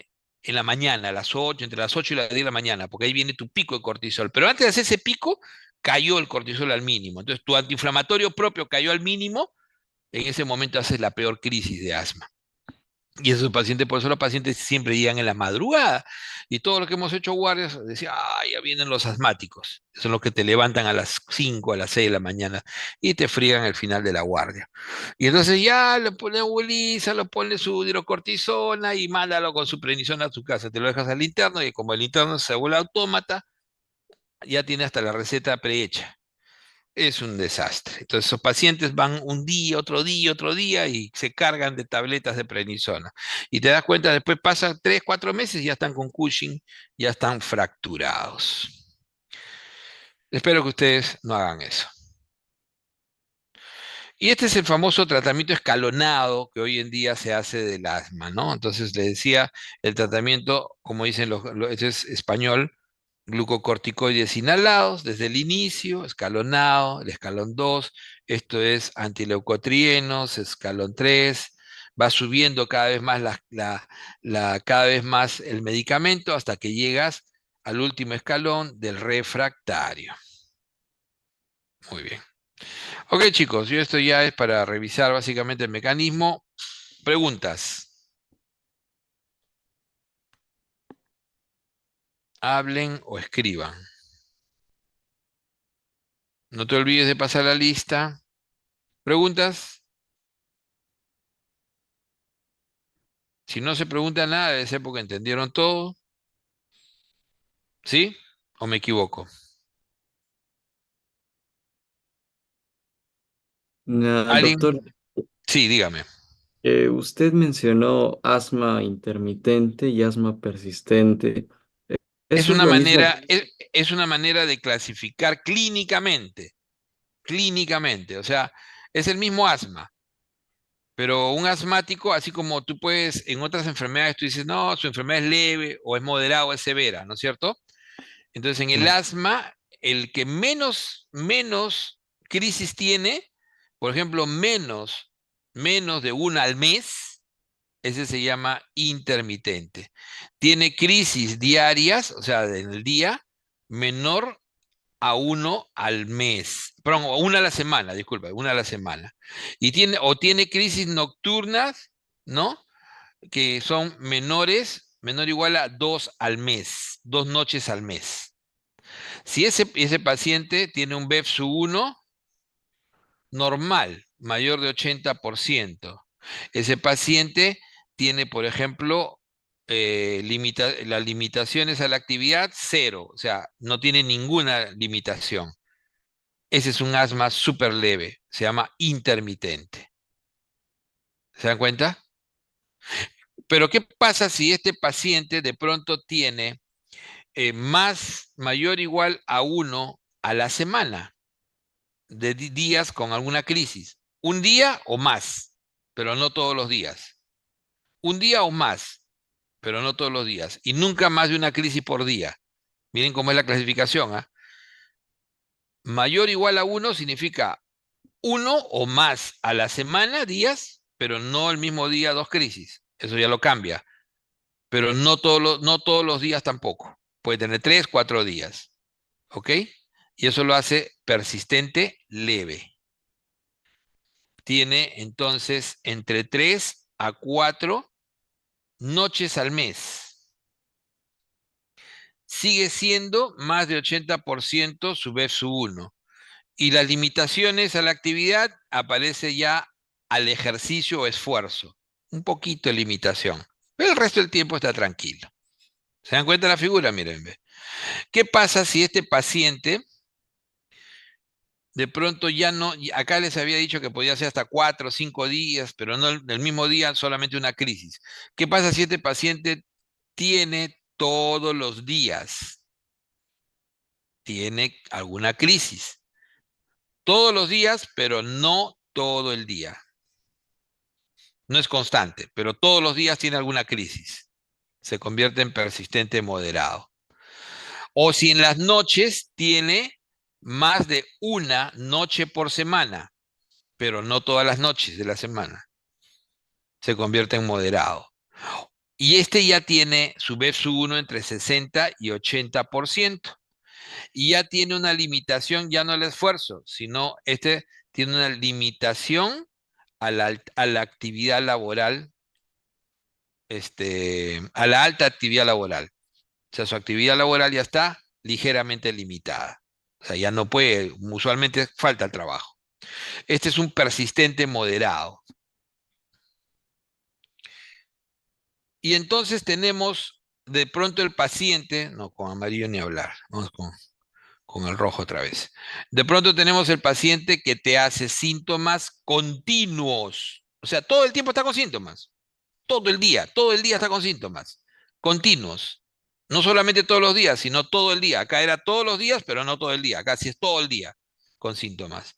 En la mañana, a las 8, entre las 8 y las 10 de la mañana, porque ahí viene tu pico de cortisol. Pero antes de hacer ese pico, cayó el cortisol al mínimo. Entonces, tu antiinflamatorio propio cayó al mínimo, en ese momento haces la peor crisis de asma. Y esos pacientes, por eso los pacientes siempre llegan en la madrugada. Y todo lo que hemos hecho guardias, decía, ah, ya vienen los asmáticos. Son los que te levantan a las 5 a las 6 de la mañana y te friegan el final de la guardia. Y entonces ya le pone nebuliza, le pone su hidrocortisona y mándalo con su prednisona a tu casa. Te lo dejas al interno y como el interno se vuelve autómata, ya tiene hasta la receta prehecha. Es un desastre. Entonces, esos pacientes van un día, otro día y se cargan de tabletas de prednisona. Y te das cuenta, después pasan 3, 4 meses y ya están con Cushing, ya están fracturados. Espero que ustedes no hagan eso. Y este es el famoso tratamiento escalonado que hoy en día se hace del asma, ¿no? Entonces le decía, el tratamiento, como dicen este es español, glucocorticoides inhalados desde el inicio, escalonado, el escalón 2, esto es antileucotrienos, escalón 3, va subiendo cada vez más, cada vez más el medicamento hasta que llegas al último escalón del refractario. Muy bien. Ok, chicos, yo esto ya es para revisar básicamente el mecanismo. Preguntas. Hablen o escriban. No te olvides de pasar la lista. ¿Preguntas? Si no se pregunta nada, debe ser porque entendieron todo. ¿Sí? ¿O me equivoco? ¿Alguien? Doctor, Sí, dígame. usted mencionó asma intermitente y asma persistente. Es ¿Eso es una lo mismo? manera, es una manera de clasificar clínicamente. Clínicamente. O sea, es el mismo asma. Pero un asmático, así como tú puedes, en otras enfermedades, tú dices, no, su enfermedad es leve, o es moderada, o es severa, ¿no es cierto? Entonces, en el Sí. asma, el que menos crisis tiene, por ejemplo, menos de una al mes, ese se llama intermitente. Tiene crisis diarias, o sea, en el día, menor a uno al mes, perdón, o una a la semana, disculpa, una a la semana. O tiene crisis nocturnas, ¿no? Que son menor o igual a 2 al mes, 2 noches al mes. Si ese paciente tiene un BEFSU1 normal, mayor de 80%, ese paciente tiene, por ejemplo, las limitaciones a la actividad cero, o sea, no tiene ninguna limitación. Ese es un asma súper leve, se llama intermitente. ¿Se dan cuenta? Pero ¿qué pasa si este paciente de pronto tiene mayor o igual a uno a la semana de días con alguna crisis? Un día o más, pero no todos los días. Un día o más, pero no todos los días. Y nunca más de una crisis por día. Miren cómo es la clasificación, ¿ah? Mayor o igual a uno significa uno o más a la semana, días, pero no el mismo día dos crisis. Eso ya lo cambia. Pero no todos los días tampoco. Puede tener 3, 4 días. ¿Ok? Y eso lo hace persistente leve. Tiene entonces entre 3 a 4 noches al mes. Sigue siendo más de 80% su BEFSU1. Y las limitaciones a la actividad aparece ya al ejercicio o esfuerzo. Un poquito de limitación. Pero el resto del tiempo está tranquilo. ¿Se dan cuenta de la figura? Miren. ¿Qué pasa si este paciente de pronto ya no, acá les había dicho que podía ser hasta 4 o 5 días, pero no el mismo día, solamente una crisis? ¿Qué pasa si este paciente tiene todos los días, tiene alguna crisis? Todos los días, pero no todo el día. No es constante, pero todos los días tiene alguna crisis. Se convierte en persistente moderado. O si en las noches tiene más de una noche por semana, pero no todas las noches de la semana, se convierte en moderado. Y este ya tiene su BEFSU1 entre 60 y 80%. Y ya tiene una limitación, ya no el esfuerzo, sino este tiene una limitación a la actividad laboral a la alta actividad laboral. O sea, su actividad laboral ya está ligeramente limitada. O sea, ya no puede, usualmente falta el trabajo. Este es un persistente moderado. Y entonces tenemos de pronto el paciente, no, con amarillo ni hablar, vamos con el rojo otra vez. De pronto tenemos el paciente que te hace síntomas continuos. O sea, todo el tiempo está con síntomas. Todo el día está con síntomas. Continuos. No solamente todos los días, sino todo el día. Acá era todos los días, pero no todo el día. Acá sí es todo el día con síntomas.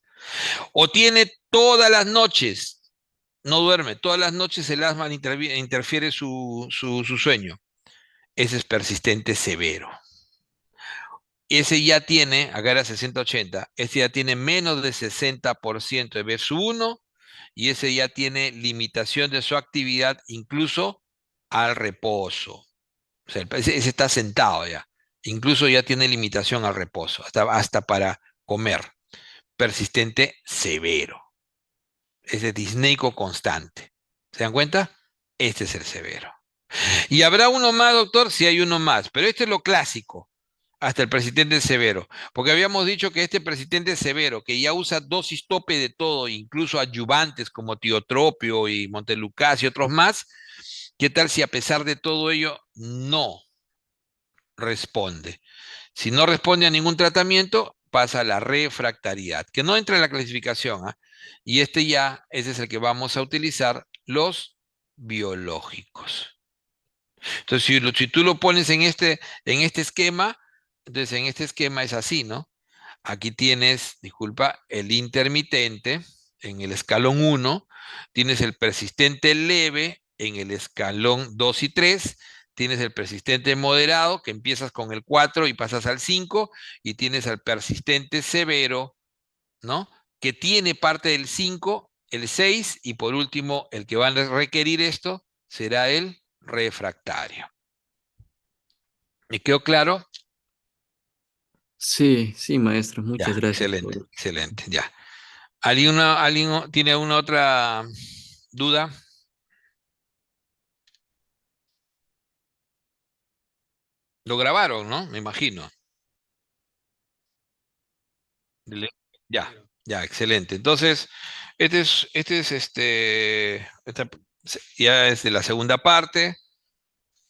O tiene todas las noches, no duerme, todas las noches el asma interfiere su sueño. Ese es persistente severo. Ese ya tiene, acá era 60-80, ese ya tiene menos de 60% de BSU1 y ese ya tiene limitación de su actividad incluso al reposo. O sea, ese está sentado ya. Incluso ya tiene limitación al reposo, hasta para comer. Persistente severo. Ese disneico constante. ¿Se dan cuenta? Este es el severo. Y habrá uno más, doctor, si hay uno más, pero este es lo clásico, hasta el persistente severo, porque habíamos dicho que este persistente severo, que ya usa dosis tope de todo, incluso adyuvantes como tiotropio y montelukast y otros más, ¿qué tal si a pesar de todo ello no responde? Si no responde a ningún tratamiento, pasa a la refractariedad, que no entra en la clasificación, ¿ah? Y ese es el que vamos a utilizar, los biológicos. Entonces, si tú lo pones en este esquema, entonces en este esquema es así, ¿no? Aquí tienes, disculpa, el intermitente en el escalón 1, tienes el persistente leve en el escalón 2 y 3, tienes el persistente moderado, que empiezas con el 4 y pasas al 5, y tienes al persistente severo, ¿no? Que tiene parte del 5, el 6, y por último, el que va a requerir esto será el refractario. ¿Me quedó claro? Sí, sí, maestro, Ya, muchas gracias excelente, por... excelente, ya. ¿Alguien tiene alguna otra duda? Lo grabaron, ¿no? Me imagino. Dele- Ya, ya, excelente. Entonces, ya es de la segunda parte.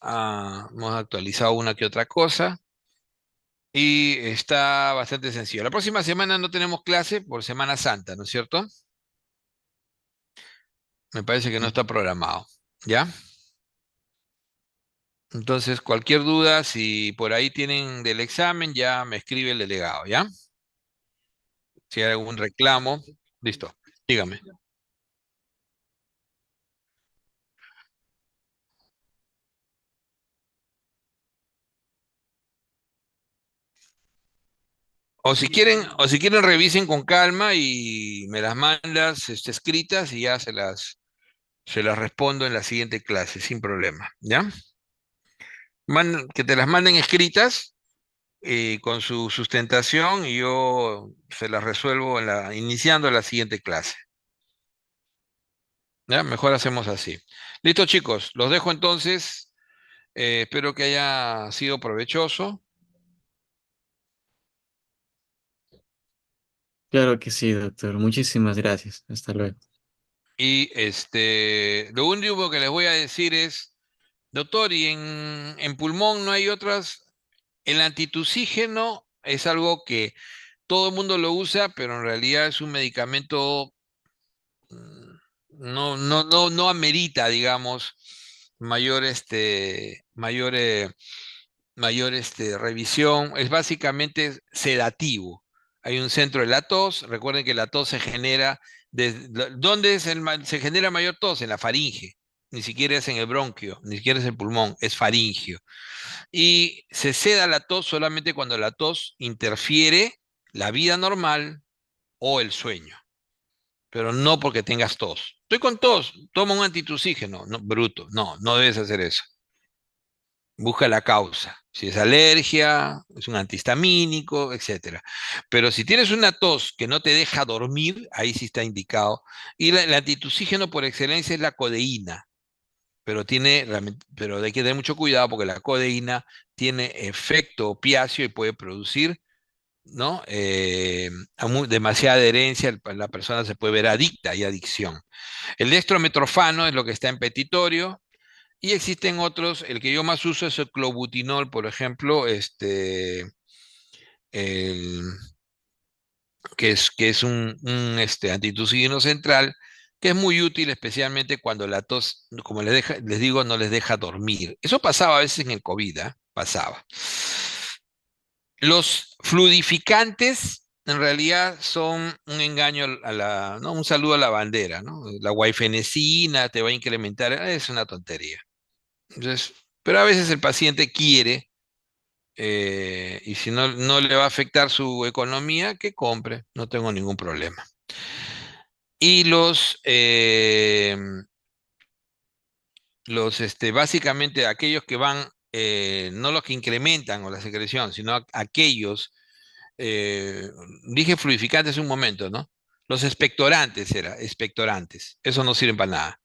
Hemos actualizado una que otra cosa. Y está bastante sencillo. La próxima semana no tenemos clase por Semana Santa, ¿no es cierto? Me parece que no está programado. ¿Ya? Entonces, cualquier duda, si por ahí tienen del examen, ya me escribe el delegado, ¿ya? Si hay algún reclamo, listo, dígame. O si quieren, revisen con calma y me las mandas escritas y ya se las respondo en la siguiente clase, sin problema, ¿ya? Que te las manden escritas con su sustentación y yo se las resuelvo iniciando la siguiente clase. ¿Ya? Mejor hacemos así. Listo, chicos, los dejo entonces. Espero que haya sido provechoso. Claro que sí, doctor. Muchísimas gracias. Hasta luego. Y lo único que les voy a decir es, doctor, ¿y en pulmón no hay otras? El antitusígeno es algo que todo el mundo lo usa, pero en realidad es un medicamento, no amerita, digamos, mayor, revisión. Es básicamente sedativo. Hay un centro de la tos. Recuerden que la tos se genera. ¿Dónde se genera mayor tos? En la faringe. Ni siquiera es en el bronquio, ni siquiera es el pulmón, es faringio. Y se ceda la tos solamente cuando la tos interfiere la vida normal o el sueño, pero no porque tengas tos. Estoy con tos, toma un antitusígeno. No, bruto, no, no debes hacer eso. Busca la causa. Si es alergia, es un antihistamínico, etcétera. Pero si tienes una tos que no te deja dormir, ahí sí está indicado. Y el antitusígeno por excelencia es la codeína, pero hay que tener mucho cuidado porque la codeína tiene efecto opiáceo y puede producir, ¿no? Demasiada adherencia, la persona se puede ver adicta y adicción. El dextrometorfano es lo que está en petitorio, y existen otros, el que yo más uso es el clobutinol, por ejemplo, el, que es un antitussígeno central, que es muy útil especialmente cuando la tos, como les digo, no les deja dormir. Eso pasaba a veces en el COVID, ¿ah? Pasaba. Los fluidificantes en realidad son un engaño ¿no? Un saludo a la bandera, ¿no? La guaifenesina te va a incrementar, es una tontería. Entonces, pero a veces el paciente quiere, y si no le va a afectar su economía, que compre, no tengo ningún problema. Y básicamente aquellos que van, no los que incrementan o la secreción, sino aquellos, eh, dije fluidificantes un momento, ¿no? Los expectorantes, eso no sirven para nada.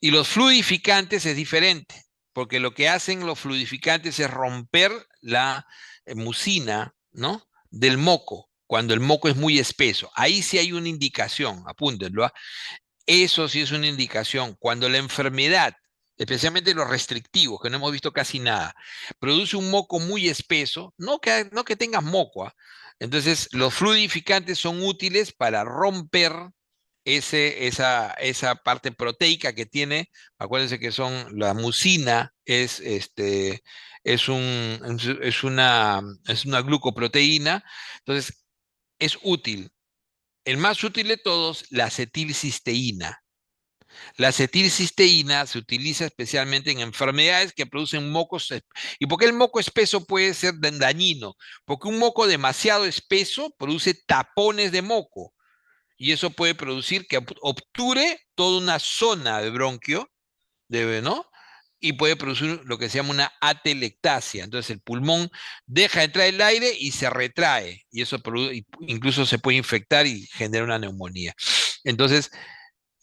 Y los fluidificantes es diferente, porque lo que hacen los fluidificantes es romper la mucina, ¿no? Del moco, cuando el moco es muy espeso. Ahí sí hay una indicación, apúntenlo, ¿ah? Eso sí es una indicación. Cuando la enfermedad, especialmente los restrictivos, que no hemos visto casi nada, produce un moco muy espeso, no que tengas moco, ¿ah? Entonces, los fluidificantes son útiles para romper esa parte proteica que tiene. Acuérdense que la mucina es una glucoproteína, entonces es útil. El más útil de todos, la acetilcisteína. La acetilcisteína se utiliza especialmente en enfermedades que producen mocos. ¿Y por qué el moco espeso puede ser dañino? Porque un moco demasiado espeso produce tapones de moco. Y eso puede producir que obture toda una zona de bronquio, ¿no? Y puede producir lo que se llama una atelectasia. Entonces el pulmón deja de entrar el aire y se retrae. Y eso incluso se puede infectar y genera una neumonía. Entonces,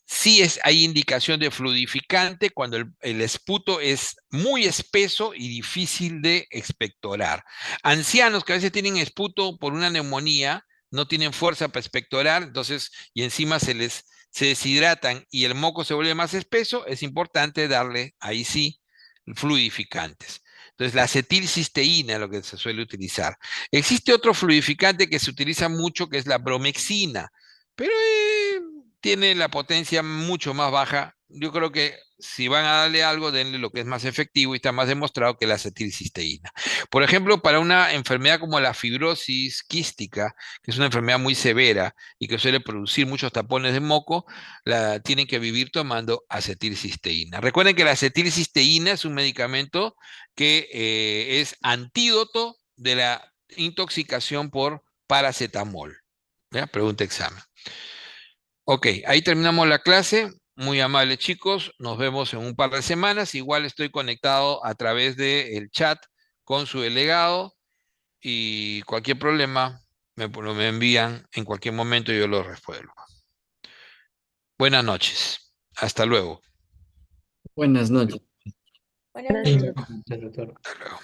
sí hay indicación de fluidificante cuando el esputo es muy espeso y difícil de expectorar. Ancianos que a veces tienen esputo por una neumonía, no tienen fuerza para expectorar, entonces, y encima se deshidratan y el moco se vuelve más espeso, es importante darle, ahí sí, fluidificantes. Entonces, la acetilcisteína es lo que se suele utilizar. Existe otro fluidificante que se utiliza mucho, que es la bromexina, pero tiene la potencia mucho más baja. Yo creo que si van a darle algo, denle lo que es más efectivo y está más demostrado que la acetilcisteína. Por ejemplo, para una enfermedad como la fibrosis quística, que es una enfermedad muy severa y que suele producir muchos tapones de moco, tienen que vivir tomando acetilcisteína. Recuerden que la acetilcisteína es un medicamento que es antídoto de la intoxicación por paracetamol. ¿Ya? Pregunta examen. Ok, ahí terminamos la clase. Muy amables chicos, nos vemos en un par de semanas. Igual estoy conectado a través del chat con su delegado y cualquier problema me envían en cualquier momento y yo lo resuelvo. Buenas noches. Hasta luego. Buenas noches. Buenas Sí, noches. doctor. Hasta luego.